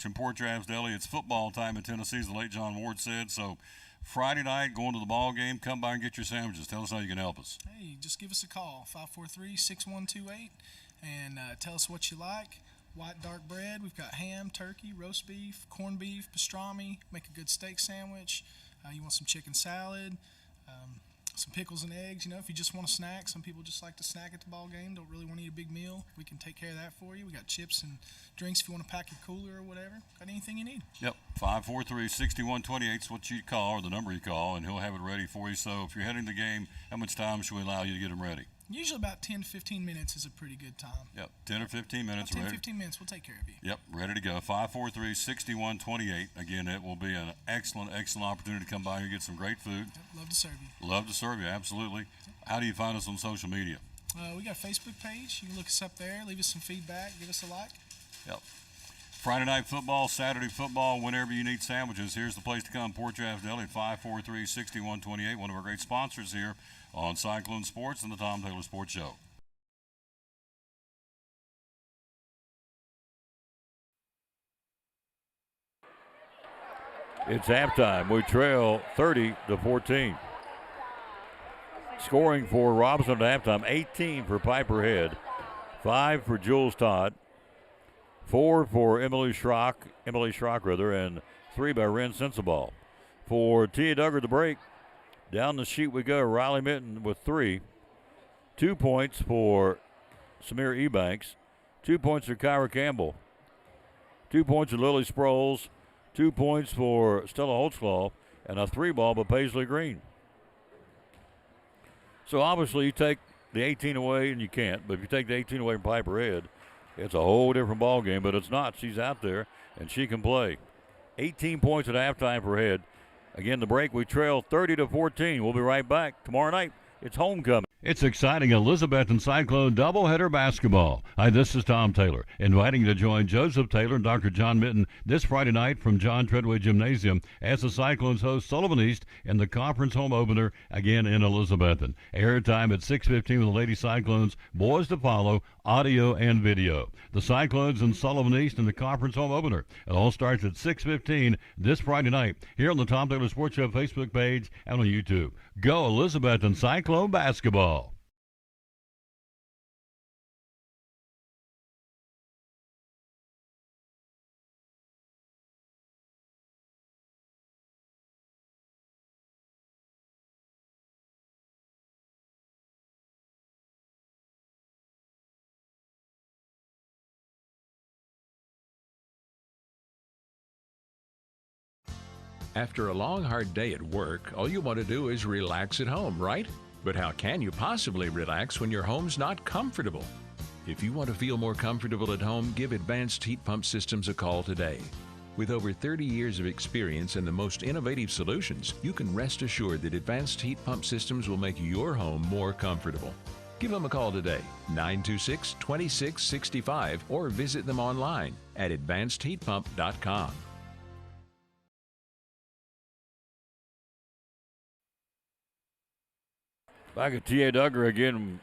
In Port Travis Deli, it's football time in Tennessee, as the late John Ward said. So Friday night, going to the ball game, come by and get your sandwiches. Tell us how you can help us. Hey, just give us a call, 543-6128, and tell us what you like. White dark bread, we've got ham, turkey, roast beef, corned beef, pastrami, make a good steak sandwich. You want some chicken salad, some pickles and eggs. You know, if you just want a snack, some people just like to snack at the ball game, don't really want to eat a big meal. We can take care of that for you. We got chips and drinks if you want to pack your cooler or whatever. Got anything you need. Yep, 543-6128 is what you call, or the number you call, and he'll have it ready for you. So if you're heading to the game, how much time should we allow you to get them ready? Usually about 10 to 15 minutes is a pretty good time. Yep, 10 or 15 minutes. 10 to 15 minutes, we'll take care of you. Yep, ready to go. 543-6128. Again, it will be an excellent opportunity to come by here and get some great food. Yep, love to serve you. Love to serve you, absolutely. How do you find us on social media? We got a Facebook page. You can look us up there, leave us some feedback, give us a like. Yep. Friday night football, Saturday football, whenever you need sandwiches, here's the place to come. Port Jazz Deli at 543-6128, one of our great sponsors here on Cyclone Sports and the Tom Taylor Sports Show. It's halftime. We trail 30-14. Scoring for Robinson at halftime, 18 for Piper Head, 5 for Jules Todd, 4 for Emily Schrock, and 3 by Ren Sensabaugh. For Tia Duggar, the break, down the sheet we go. Riley Minton with 3. 2 points for Samir Ebanks. 2 points for Kyra Campbell. 2 points for Lily Sproles. 2 points for Stella Holtzclaw, and a 3 ball by Paisley Green. So obviously you take the 18 away, and you can't, but if you take the 18 away from Piper Head, it's a whole different ball game, but it's not. She's out there, and she can play. 18 points at halftime for Head. Again, the break, we trail 30-14. We'll be right back. Tomorrow night, it's homecoming. It's exciting Elizabethton Cyclone doubleheader basketball. Hi, this is Tom Taylor, inviting you to join Joseph Taylor and Dr. John Minton this Friday night from John Treadway Gymnasium as the Cyclones host Sullivan East in the conference home opener again in Elizabethton. Airtime at 6:15 with the Lady Cyclones, boys to follow, audio and video. The Cyclones and Sullivan East in the conference home opener. It all starts at 6:15 this Friday night here on the Tom Taylor Sports Show Facebook page and on YouTube. Go Elizabethton Cyclone basketball. After a long, hard day at work, all you want to do is relax at home, right? But how can you possibly relax when your home's not comfortable? If you want to feel more comfortable at home, give Advanced Heat Pump Systems a call today. With over 30 years of experience and the most innovative solutions, you can rest assured that Advanced Heat Pump Systems will make your home more comfortable. Give them a call today, 926-2665, or visit them online at advancedheatpump.com. Back at T.A. Duggar again.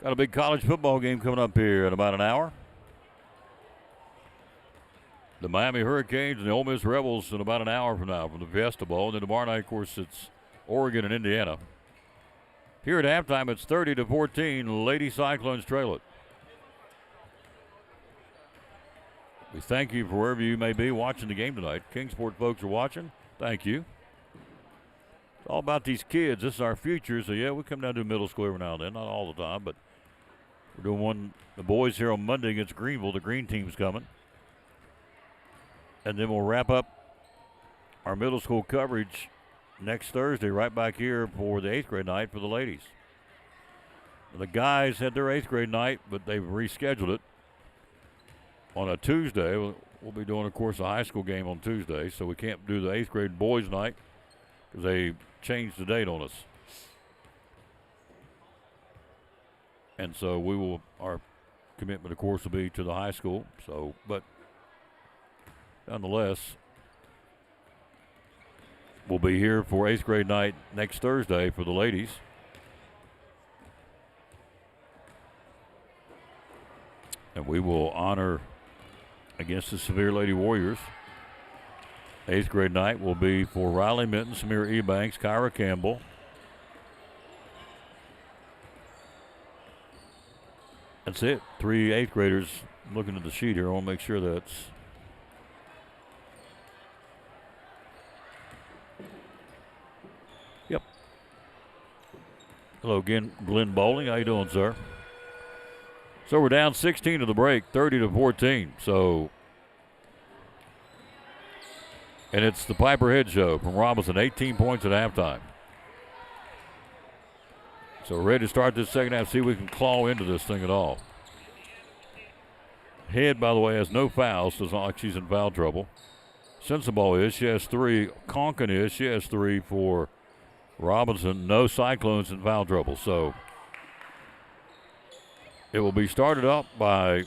Got a big college football game coming up here in about an hour. The Miami Hurricanes and the Ole Miss Rebels in about an hour from now from the Fiesta Bowl. And then tomorrow night, of course, it's Oregon and Indiana. Here at halftime, it's 30-14. Lady Cyclones trail it. We thank you for wherever you may be watching the game tonight. Kingsport folks are watching. Thank you. It's all about these kids. This is our future. So, yeah, we come down to middle school every now and then. Not all the time, but we're doing one. The boys here on Monday against Greenville. The green team's coming. And then we'll wrap up our middle school coverage next Thursday right back here for the 8th grade night for the ladies. The guys had their 8th grade night, but they've rescheduled it on a Tuesday. We'll be doing, of course, a high school game on Tuesday, so we can't do the 8th grade boys night because they changed the date on us. And so we will, our commitment, of course, will be to the high school. So, but nonetheless, we'll be here for 8th grade night next Thursday for the ladies. And we will honor against the Severe Lady Warriors. 8th grade night will be for Riley Minton, Samir Ebanks, Kyra Campbell. That's it. 3 8th graders. I'm looking at the sheet here. I want to make sure that's. Yep. Hello again, Glenn Bowling. How you doing, sir? So we're down 16 to the break, 30-14. So, and it's the Piper Head Show from Robinson, 18 points at halftime. So we're ready to start this second half, see if we can claw into this thing at all. Head, by the way, has no fouls, so it's not like she's in foul trouble. Sensabaugh is. She has 3. Conkin is. She has 3 for Robinson. No Cyclones in foul trouble. So it will be started up by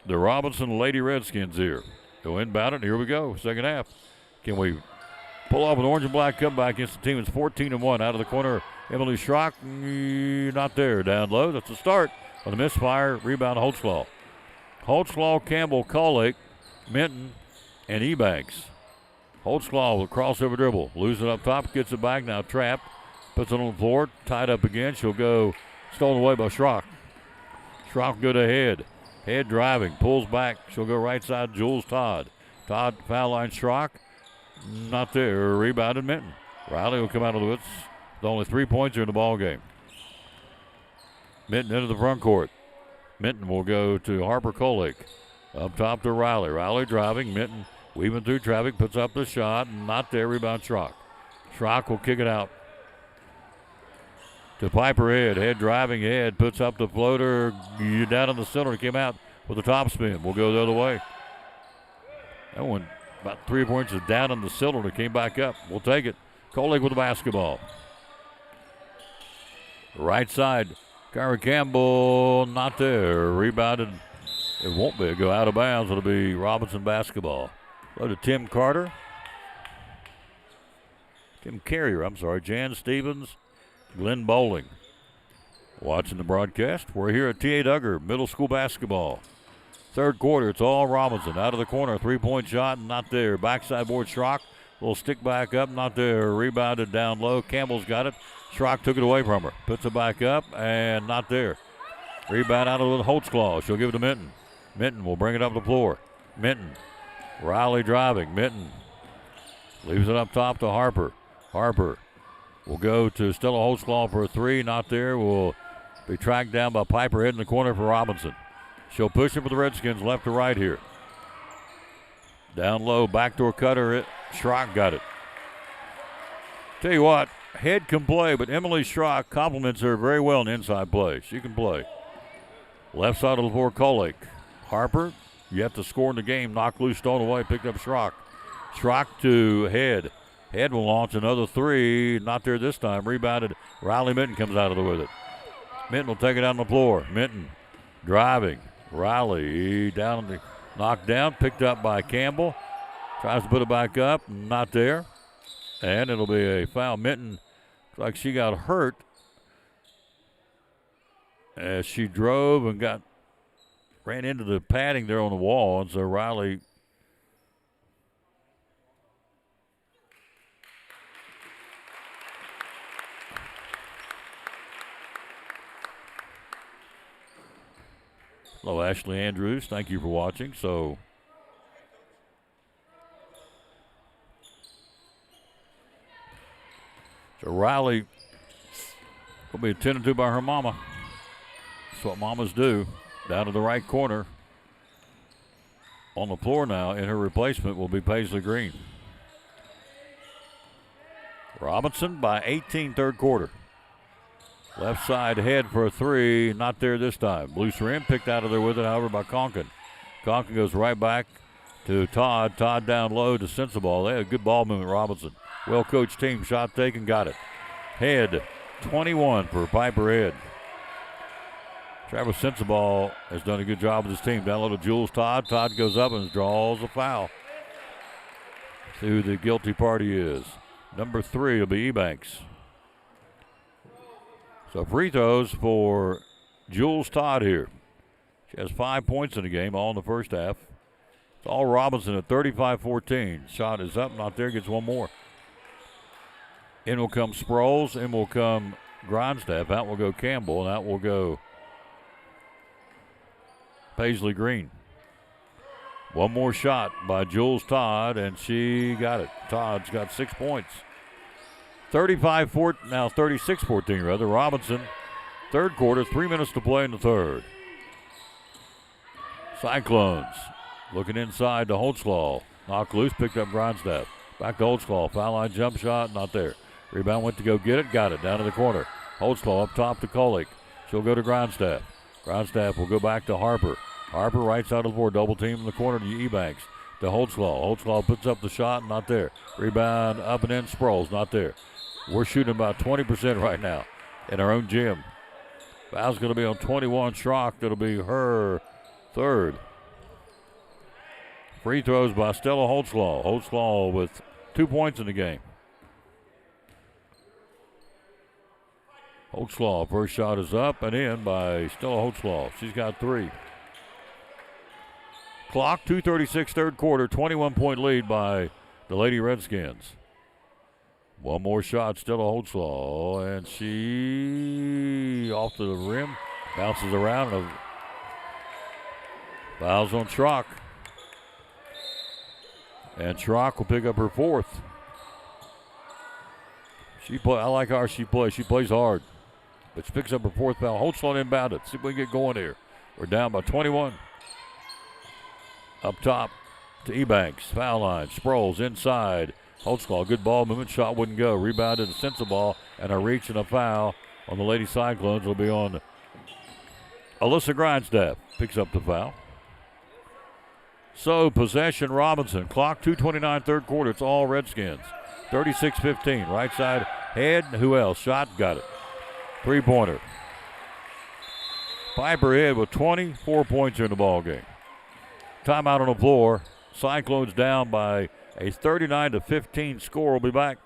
the Robinson Lady Redskins here. They'll inbound it, and here we go. Second half. Can we pull off an orange and black comeback against the team that's 14-1 out of the corner? Emily Schrock, not there. Down low. That's the start on the misfire. Rebound, Holtzclaw. Holtzclaw, Campbell, Call Minton, and Ebanks. Holtzclaw with a crossover dribble. Losing up top, gets it back, now trapped. Puts it on the floor, tied up again. She'll go stolen away by Schrock. Schrock good ahead. Head driving, pulls back. She'll go right side, Jules Todd. Todd foul line, Schrock. Not there. Rebounded Minton. Riley will come out of the woods. With only 3 points in the ball game. Minton into the front court. Minton will go to Harper Kolick. Up top to Riley. Riley driving. Minton weaving through traffic. Puts up the shot. Not there. Rebound Schrock. Schrock will kick it out to Piper Head. Head driving. Head puts up the floater. Down in the center. Came out with the top spin. We'll go the other way. That one about 3 or 4 inches down in the cylinder. Came back up. We'll take it. Kolick with the basketball. Right side. Kyra Campbell not there. Rebounded. It won't be. Go out of bounds. It'll be Robinson basketball. Go to Tim Carter. Tim Carrier, I'm sorry. Jan Stevens. Glenn Bowling. Watching the broadcast. We're here at T.A. Duggar Middle School basketball. Third quarter. It's all Robinson. Out of the corner. 3-point shot. Not there. Backside board Schrock. Little stick back up. Not there. Rebounded down low. Campbell's got it. Schrock took it away from her. Puts it back up and not there. Rebound out of the Holtzclaw. She'll give it to Minton. Minton will bring it up the floor. Minton. Riley driving. Minton leaves it up top to Harper. Harper will go to Stella Holtzclaw for a 3. Not there. Will be tracked down by Piper Head in the corner for Robinson. She'll push it for the Redskins left to right here. Down low. Backdoor cutter. Schrock got it. Tell you what. Head can play, but Emily Schrock compliments her very well in inside play. She can play. Left side of the floor, Kolick. Harper, yet to score in the game. Knocked loose, stolen away, picked up Schrock. Schrock to Head. Head will launch another 3. Not there this time. Rebounded. Riley Minton comes out of there with it. Minton will take it down the floor. Minton driving. Riley down, knocked down, picked up by Campbell. Tries to put it back up. Not there. And it'll be a foul. Minton, like she got hurt as she drove and ran into the padding there on the wall. And so Riley hello, Ashley Andrews. Thank you for watching. So Riley will be attended to by her mama. That's what mamas do. Down to the right corner. On the floor now, and her replacement will be Paisley Green. Robinson by 18, third quarter. Left side Head for a 3. Not there this time. Loose rim picked out of there with it, however, by Conkin. Conkin goes right back to Todd. Todd down low to Sensabaugh. They had a good ball movement, Robinson. Well-coached team. Shot taken, got it. Head, 21 for Piper Head. Travis Sensabaugh has done a good job with his team. Down low to Jules Todd. Todd goes up and draws a foul. See who the guilty party is. Number 3 will be Ebanks. So free throws for Jules Todd here. She has 5 points in the game, all in the first half. It's all Robinson at 35-14. Shot is up, not there, gets one more. In will come Sproles, in will come Grindstaff, out will go Campbell, and out will go Paisley Green. One more shot by Jules Todd, and she got it. Todd's got 6 points. 35-14, now 36-14 rather. Robinson, third quarter, 3 minutes to play in the third. Cyclones looking inside to Holtzclaw. Knocked loose, picked up Grindstaff. Back to Holtzclaw, foul line jump shot, not there. Rebound went to go get it. Got it. Down to the corner. Holtzclaw up top to Kolick. She'll go to Grindstaff. Grindstaff will go back to Harper. Harper right side of the floor. Double team in the corner to Ebanks. To Holtzclaw. Holtzclaw puts up the shot. Not there. Rebound up and in. Sproles. Not there. We're shooting about 20% right now in our own gym. Foul's going to be on 21 Schrock. That'll be her third. Free throws by Stella Holtzclaw. Holtzclaw with 2 points in the game. Holtzclaw, first shot is up and in by Stella Holtzclaw. She's got 3. Clock, 2:36 third quarter, 21-point lead by the Lady Redskins. One more shot, Stella Holtzclaw, and she off to the rim, bounces around, and fouls on Schrock. And Schrock will pick up her 4th. I like how she plays. She plays hard. But she picks up her 4th foul. Holtzclaw inbounded. See if we can get going here. We're down by 21. Up top to Ebanks. Foul line. Sproles inside. Holtzclaw, good ball movement. Shot wouldn't go. Rebounded to Sensabaugh, and a reach and a foul on the Lady Cyclones will be on Alyssa Grindstaff. Picks up the foul. So possession Robinson. Clock 2:29 third quarter. It's all Redskins. 36-15. Right side head. Who else? Shot. Got it. 3-pointer. Piper Head with 24 points in the ball game. Timeout on the floor. Cyclones down by a 39-15 score. We'll be back.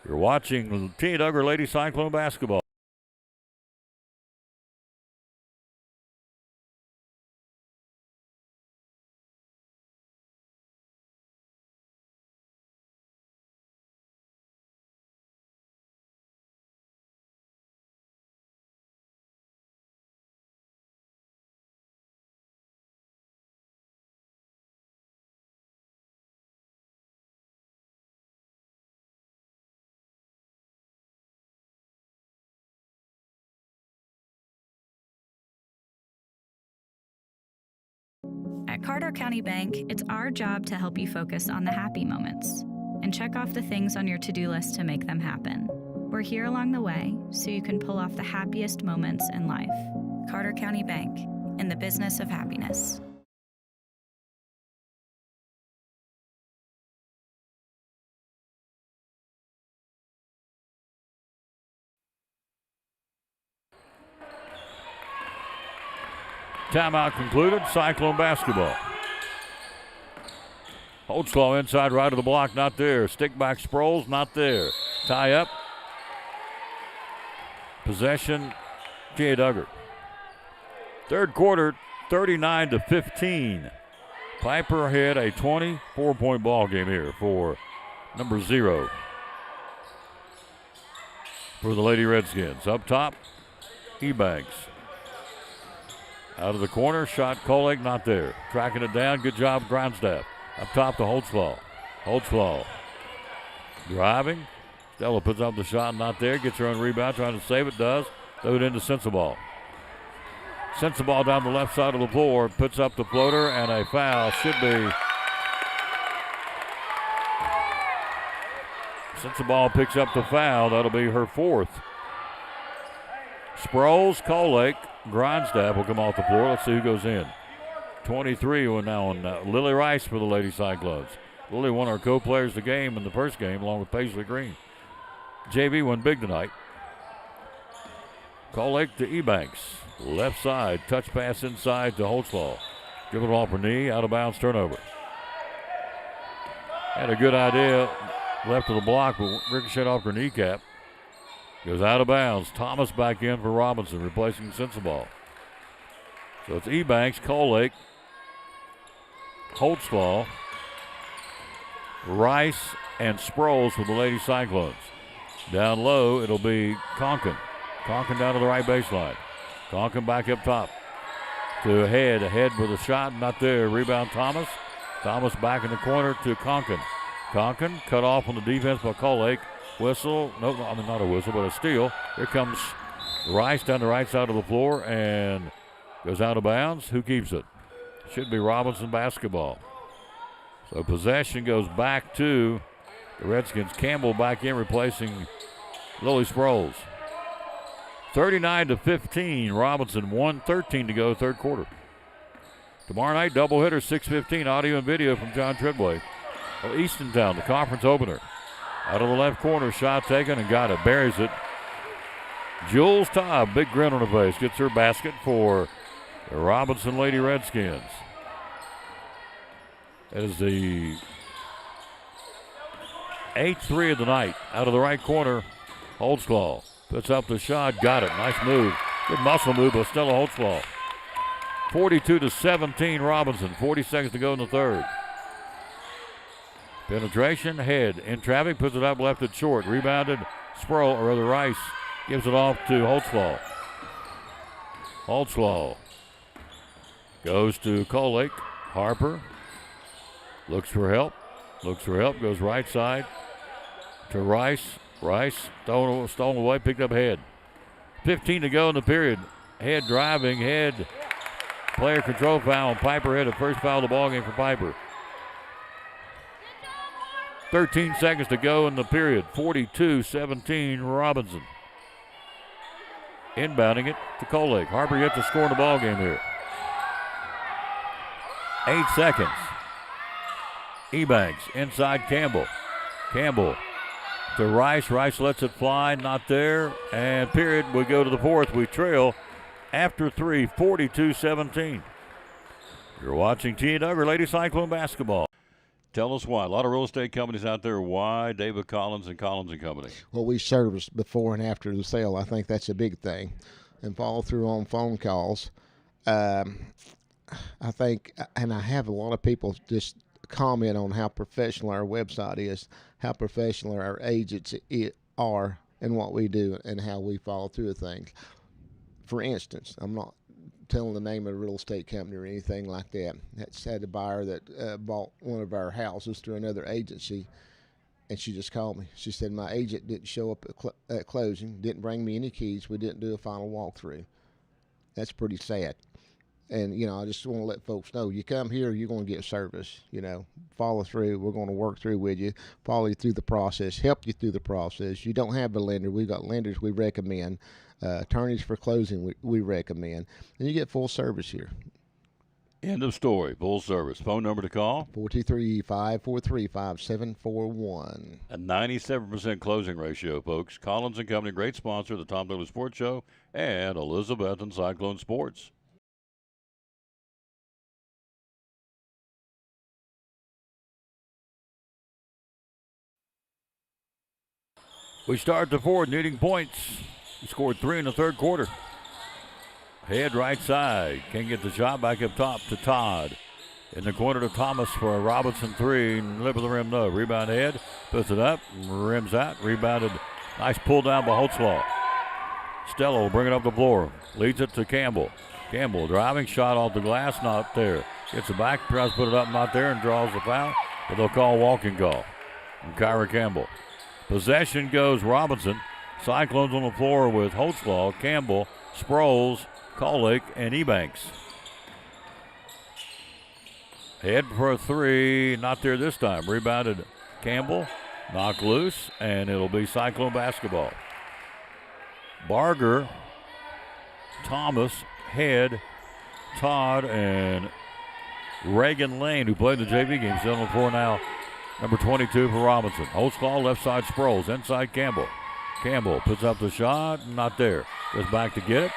You're watching T. Duggar Lady Cyclone basketball. At Carter County Bank, it's our job to help you focus on the happy moments and check off the things on your to-do list to make them happen. We're here along the way so you can pull off the happiest moments in life. Carter County Bank, in the business of happiness. Timeout concluded. Cyclone basketball. Holtzclaw inside right of the block, not there. Stick back Sproles, not there. Tie up. Possession, T.A. Duggar. Third quarter, 39-15. Piper had a 24-point ball game here for number 0 for the Lady Redskins. Up top, Ebanks. Out of the corner, shot Kolick, not there. Tracking it down, good job, Grindstaff. Up top to Holtzclaw. Holtzclaw driving. Stella puts up the shot, not there. Gets her own rebound, trying to save it, does. Throw it into Sensabaugh. Sensabaugh down the left side of the floor, puts up the floater, and a foul should be. Sensabaugh picks up the foul. That'll be her 4th. Sproles, Kolick, Grindstaff will come off the floor. Let's see who goes in. 23 will now on Lily Rice for the Lady Cyclones. Lily won our co-players of the game in the first game along with Paisley Green. JV won big tonight. Kolick to Ebanks. Left side, touch pass inside to Holtzclaw. Dribble it off her knee, out of bounds, turnover. Had a good idea left of the block, but ricocheted off her kneecap. Goes out of bounds. Thomas back in for Robinson, replacing Sensabaugh. So it's Ebanks, Kolick, Holtzclaw, Rice, and Sproles for the Lady Cyclones. Down low, it'll be Conkin. Conkin down to the right baseline. Conkin back up top to Head. Head with a shot, not there. Rebound Thomas. Thomas back in the corner to Conkin. Conkin cut off on the defense by Kolick. Whistle, not a whistle, but a steal. Here comes Rice down the right side of the floor and goes out of bounds. Who keeps it? Should be Robinson basketball. So possession goes back to the Redskins. Campbell back in, replacing Lily Sproles. 39-15. Robinson, 1:13 to go, third quarter. Tomorrow night, doubleheader, 6:15. Audio and video from John Treadway. Eastontown, the conference opener. Out of the left corner, shot taken and got it. Buries it. Jules Todd, big grin on her face, gets her basket for the Robinson Lady Redskins. That is the 8th three of the night. Out of the right corner, Holtzclaw puts up the shot, got it. Nice move. Good muscle move by Stella Holtzclaw. 42-17 Robinson. 40 seconds to go in the third. Penetration, head in traffic, puts it up, left it short. Rebounded, Sproul, or rather Rice, gives it off to Holtzclaw. Holtzclaw goes to Colake. Harper looks for help, goes right side to Rice. Rice stolen away, picked up Head. 15 to go in the period. Head driving, Head. Player control foul on Piper. Head, the first foul of the ball game for Piper. 13 seconds to go in the period. 42-17 Robinson. Inbounding it to Colake. Harper yet to score in the ball game here. 8 seconds. Ebanks inside Campbell. Campbell to Rice. Rice lets it fly, not there. And period, we go to the fourth. We trail after 3, 42-17. You're watching T.A. Duggar Lady Cyclone Basketball. Tell us why. A lot of real estate companies out there. Why David Collins and Collins and Company? Well, we service before and after the sale. I think that's a big thing. And follow through on phone calls. I think, and I have a lot of people just comment on how professional our website is, how professional our agents are, and what we do, and how we follow through with things. For instance, I'm not telling the name of a real estate company or anything like that. That's had a buyer that bought one of our houses through another agency, and she just called me. She said, my agent didn't show up at closing, didn't bring me any keys, we didn't do a final walkthrough. That's pretty sad. And, you know, I just want to let folks know, you come here, you're going to get service, you know, follow through. We're going to work through with you, follow you through the process, help you through the process. You don't have a lender. We've got lenders we recommend. Attorneys for closing we recommend. And you get full service here. End of story. Full service. Phone number to call? 423-543-5741. A 97% closing ratio, folks. Collins and Company, great sponsor of the Tom Taylor Sports Show and Elizabeth and Cyclone Sports. We start the fourth, needing points. We scored 3 in the third quarter. Head right side. Can't get the shot, back up top to Todd. In the corner to Thomas for a Robinson 3. Lip of the rim, no. Rebound Head. Puts it up. Rims out. Rebounded. Nice pull down by Holtzclaw. Stella will bring it up the floor. Leads it to Campbell. Campbell driving. Shot off the glass. Not there. Gets it back. Tries to put it up. Not there. And draws the foul. But they'll call walking call from Kyra Campbell. Possession goes Robinson. Cyclones on the floor with Holtzclaw, Campbell, Sproles, Colake, and Ebanks. Head for a 3, not there this time. Rebounded Campbell, knocked loose, and it'll be Cyclone basketball. Barger, Thomas, Head, Todd, and Reagan Lane, who played the JV game, still on the floor now. Number 22 for Robinson. Holtzclaw, left side Sproles, inside Campbell. Campbell puts up the shot, not there. Goes back to get it.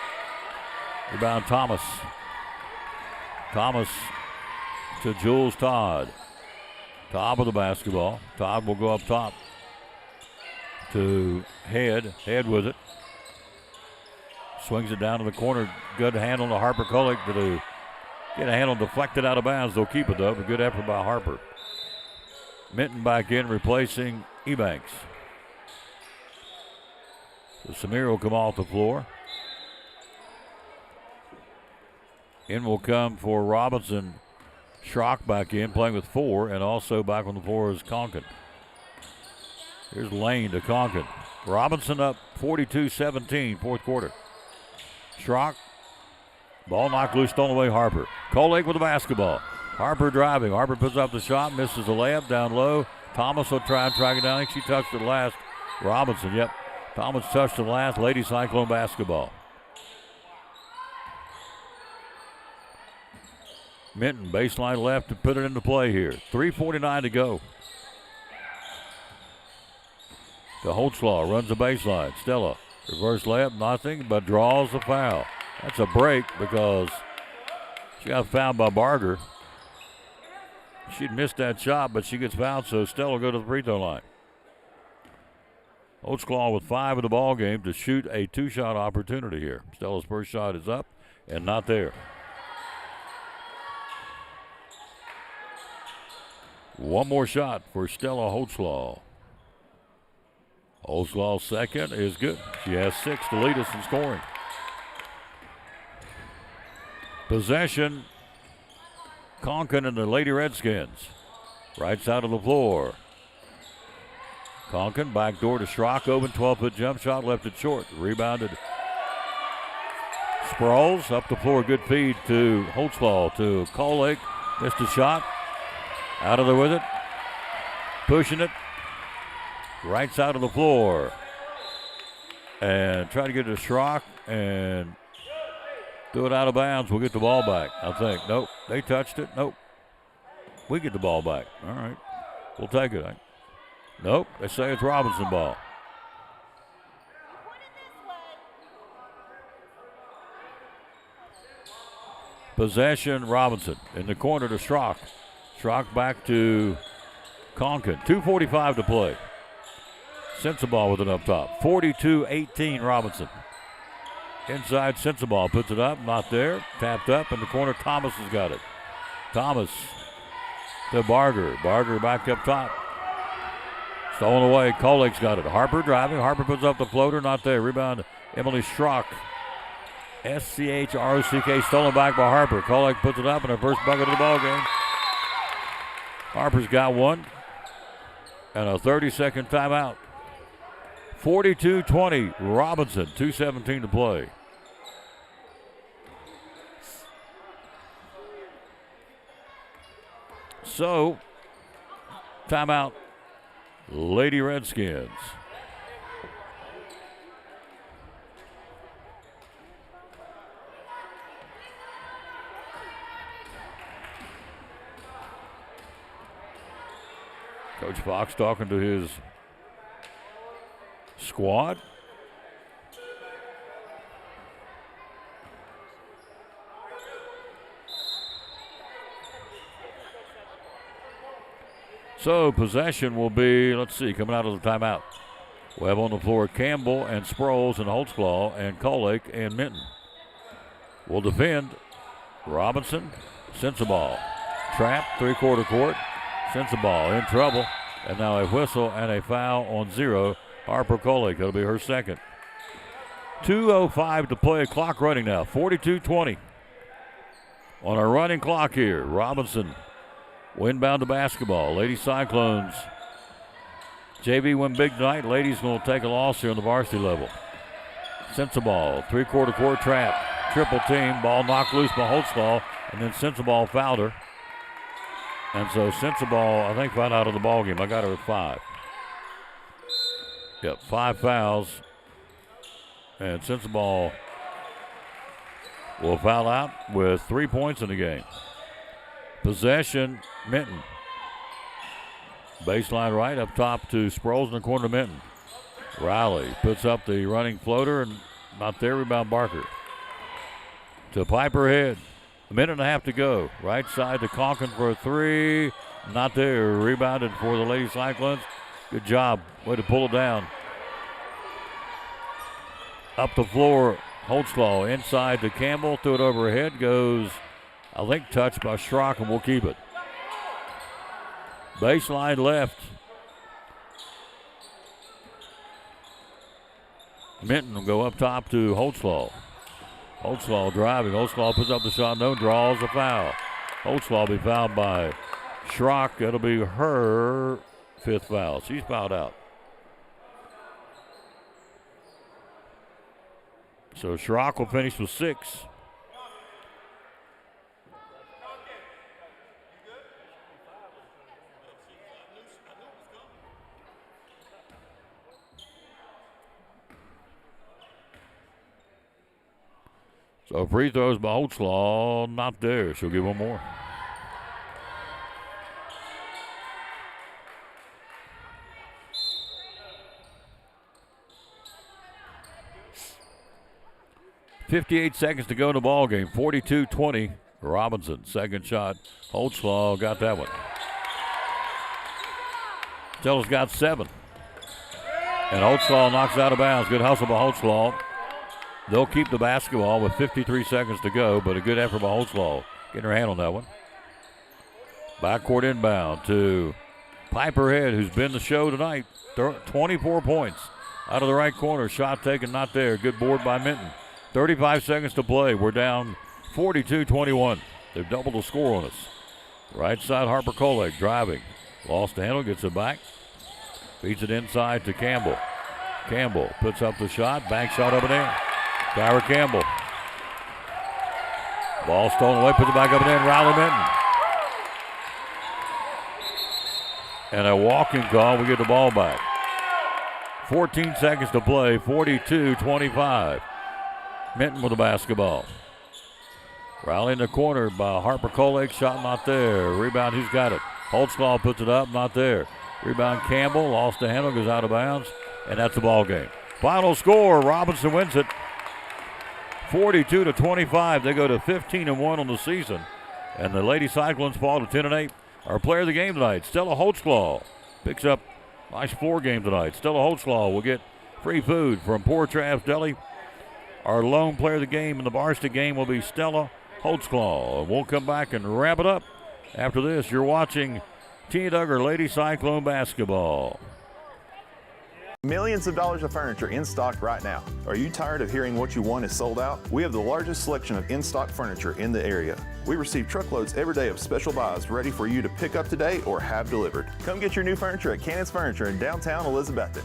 Rebound Thomas. Thomas to Jules Todd. Top of the basketball. Todd will go up top to Head. Head with it. Swings it down to the corner. Good handle to Harper Colake to do. Get a handle deflected out of bounds. They'll keep it though. A good effort by Harper. Minton back in, replacing Ebanks. So Samir will come off the floor. In will come for Robinson. Schrock back in, playing with 4, and also back on the floor is Conkin. Here's Lane to Conkin. Robinson up 42-17, fourth quarter. Schrock, ball knocked loose, stolen away Harper. Colake with the basketball. Harper driving. Harper puts up the shot, misses the layup down low. Thomas will try and track it down. I think she touched it last. Robinson, yep. Thomas touched the last. Lady Cyclone basketball. Minton, baseline left to put it into play here. 3:49 to go. To Holtzlaw, runs the baseline. Stella, reverse layup, nothing, but draws the foul. That's a break because she got fouled by Barger. She'd missed that shot, but she gets fouled, so Stella will go to the free throw line. Holtzlaw with 5 of the ball game to shoot a 2-shot opportunity here. Stella's first shot is up and not there. One more shot for Stella Holtzlaw. Holtzlaw's second is good. She has 6 to lead us in scoring. Possession, Conkin and the Lady Redskins. Right side of the floor. Conkin, backdoor to Schrock, open 12-foot jump shot, left it short. Rebounded. Sprawls up the floor, good feed to Holtzlaw, to Colake. Missed a shot. Out of there with it. Pushing it. Right side of the floor. And try to get it to Schrock and threw it out of bounds. We'll get the ball back, I think. Nope. They touched it. Nope. We get the ball back. All right. We'll take it. Nope. They say it's Robinson ball. Possession, Robinson. In the corner to Schrock. Schrock back to Conkin. 2:45 to play. Sensabaugh with it up top. 42-18 Robinson. Inside Sensabaugh puts it up. Not there. Tapped up in the corner. Thomas has got it. Thomas to Barger. Barger back up top. Stolen away. Kolake's got it. Harper driving. Harper puts up the floater. Not there. Rebound Emily Schrock. SCHROCK. Stolen back by Harper. Kolake puts it up in her first bucket of the ball game. Harper's got one. And a 30-second timeout. 42-20 Robinson. 2:17 to play. So, timeout. Lady Redskins. Coach Fox talking to his squad. So possession will be, let's see, coming out of the timeout. We have on the floor Campbell and Sproles and Holtzclaw and Kolake and Minton. Will defend Robinson, Sensabaugh. Trap, three-quarter court. Sensabaugh in trouble. And now a whistle and a foul on zero. Harper Kolake, that'll be her second. 2:05 to play, clock running now, 42-20. On a running clock here, Robinson windbound to basketball. Lady Cyclones, JV win big tonight. Ladies going to take a loss here on the varsity level. Sensabaugh, three-quarter court trap, triple team, ball knocked loose by Holtzclaw, and then Sensabaugh fouled her. And so Sensabaugh, I think, fouled out of the ball game. I got her at 5. Yep, 5 fouls. And Sensabaugh will foul out with 3 points in the game. Possession, Minton. Baseline right up top to Sproles in the corner to Minton. Riley puts up the running floater and not there. Rebound Barker. To Piper Head. A minute and a half to go. Right side to Conkin for a three. Not there. Rebounded for the Lady Cyclones. Good job. Way to pull it down. Up the floor, Holtzclaw inside to Campbell. Threw it over her head. Goes, I think, touched by Schrock, and we'll keep it. Baseline left. Minton will go up top to Holtzclaw. Holtzclaw driving. Holtzclaw puts up the shot. No, draws a foul. Holtzclaw will be fouled by Schrock. That'll be her 5th foul. She's fouled out. So Schrock will finish with 6. So free throws by Holtzclaw, not there. She'll give one more. .58 seconds to go in the ball game. 42-20. Robinson, second shot. Holtzclaw got that one. Stella's got 7. And Holtzclaw knocks it out of bounds. Good hustle by Holtzclaw. They'll keep the basketball with 53 seconds to go, but a good effort by Holtzclaw. Getting her hand on that one. Backcourt inbound to Piper Head, who's been the show tonight. 24 points out of the right corner. Shot taken, not there. Good board by Minton. 35 seconds to play. We're down 42-21. They've doubled the score on us. Right side, Harper Kolek driving. Lost the handle, gets it back. Feeds it inside to Campbell. Campbell puts up the shot. Bank shot up and in. Tyra Campbell. Ball stolen away, puts it back up and in. Riley Minton. And a walking call. We get the ball back. 14 seconds to play. 42-25. Minton with the basketball. Riley in the corner by Harper Kolek. Shot not there. Rebound, who's got it? Holtzclaw puts it up, not there. Rebound Campbell, lost the handle, goes out of bounds, and that's the ball game. Final score, Robinson wins it 42-25. They go to 15-1 on the season. And the Lady Cyclones fall to 10-8. Our player of the game tonight, Stella Holtzclaw, picks up nice floor game tonight. Stella Holtzclaw will get free food from Poor Traps Deli. Our lone player of the game in the varsity game will be Stella Holtzclaw. And we'll come back and wrap it up. After this, you're watching Tina Duggar Lady Cyclone basketball. Millions of dollars of furniture in stock right now. Are you tired of hearing what you want is sold out? We have the largest selection of in-stock furniture in the area. We receive truckloads every day of special buys ready for you to pick up today or have delivered. Come get your new furniture at Cannon's Furniture in downtown Elizabethton.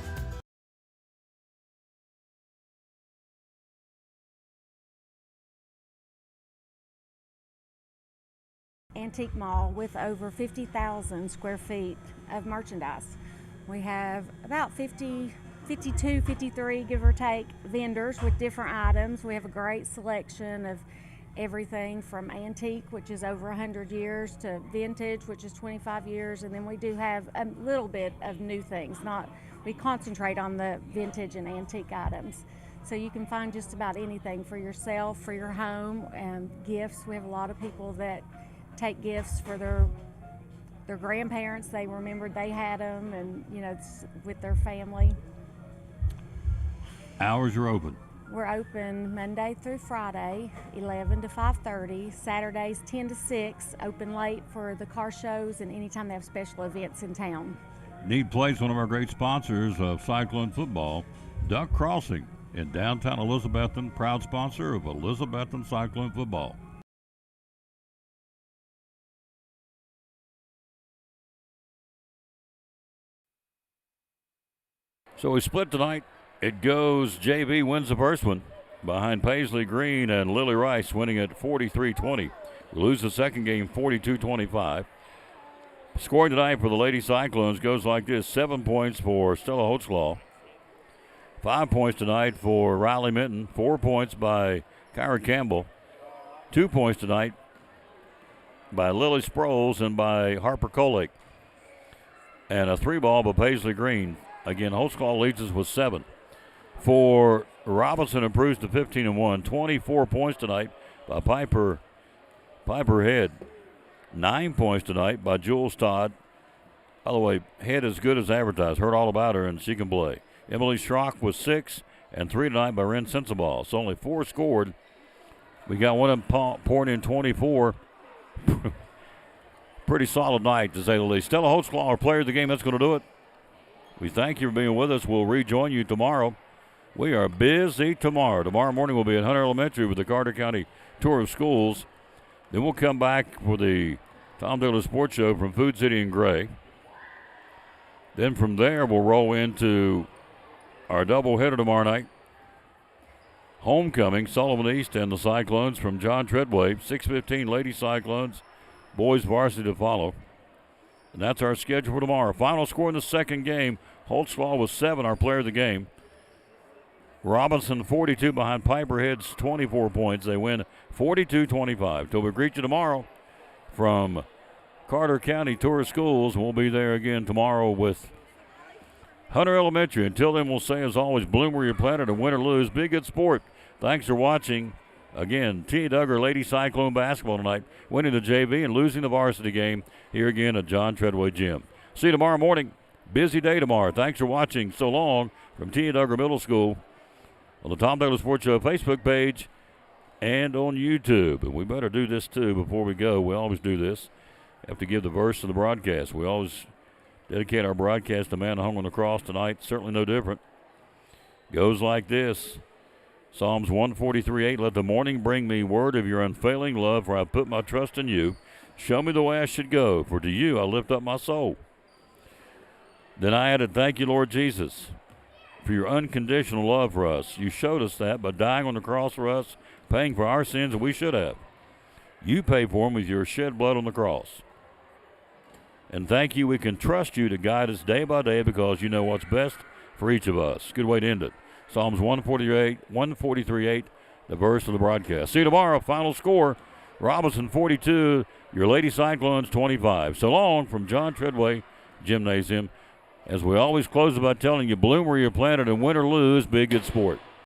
Antique mall with over 50,000 square feet of merchandise. We have about 52, 53, give or take, vendors with different items. We have a great selection of everything from antique, which is over 100 years, to vintage, which is 25 years, and then we do have a little bit of new things. We concentrate on the vintage and antique items. So you can find just about anything for yourself, for your home, and gifts. We have a lot of people that take gifts for their grandparents. They remembered they had them, and it's with their family. Hours are open. We're open Monday through Friday, 11 to 5:30. Saturdays 10 to 6. Open late for the car shows and anytime they have special events in town. Need Place, one of our great sponsors of Cyclone football, Duck Crossing in downtown Elizabethton, proud sponsor of Elizabethton Cyclone football. So we split tonight. It goes JV wins the first one behind Paisley Green and Lily Rice, winning at 43-20. We lose the second game 42-25. Scoring tonight for the Lady Cyclones goes like this: 7 points for Stella Holtzclaw, 5 points tonight for Riley Minton, 4 points by Kyra Campbell, 2 points tonight by Lily Sproles and by Harper Kolek, and a 3-ball by Paisley Green. Again, Holtzclaw leads us with 7. For Robinson, improves to 15-1. 24 points tonight by Piper Head. 9 points tonight by Jules Todd. By the way, Head is good as advertised. Heard all about her, and she can play. Emily Schrock with 6, and 3 tonight by Ren Sensabaugh. So only 4 scored. We got one of them pouring in 24. Pretty solid night, to say the least. Stella Holtzclaw, our player of the game, that's going to do it. We thank you for being with us. We'll rejoin you tomorrow. We are busy tomorrow. Tomorrow morning we'll be at Hunter Elementary with the Carter County Tour of Schools. Then we'll come back for the Tom Taylor Sports Show from Food City and Gray. Then from there we'll roll into our doubleheader tomorrow night. Homecoming, Sullivan East and the Cyclones from John Treadway. 6:15 Lady Cyclones, boys varsity to follow. And that's our schedule for tomorrow. Final score in the second game, Holtzclaw was 7, our player of the game. Robinson 42 behind Piper Head's 24 points. They win 42-25. Till we greet you tomorrow from Carter County Tour Schools. We'll be there again tomorrow with Hunter Elementary. Until then, we'll say as always, bloom where you're planted and win or lose. Be a good sport. Thanks for watching. Again, T. Duggar Lady Cyclone basketball tonight, winning the JV and losing the varsity game here again at John Treadway Gym. See you tomorrow morning. Busy day tomorrow. Thanks for watching. So long from T. Duggar Middle School on the Tom Douglas Sports Show Facebook page and on YouTube. And we better do this too before we go. We always do this. Have to give the verse of the broadcast. We always dedicate our broadcast to man hung on the cross tonight. Certainly no different. Goes like this. Psalms 143:8, let the morning bring me word of your unfailing love, for I put my trust in you. Show me the way I should go, for to you I lift up my soul. Then I added, thank you, Lord Jesus, for your unconditional love for us. You showed us that by dying on the cross for us, paying for our sins that we should have. You paid for them with your shed blood on the cross. And thank you, we can trust you to guide us day by day because you know what's best for each of us. Good way to end it. Psalms 143:8, the verse of the broadcast. See you tomorrow. Final score, Robinson 42, your Lady Cyclones 25. So long from John Treadway Gymnasium. As we always close by telling you, bloom where you're planted and win or lose, be a good sport.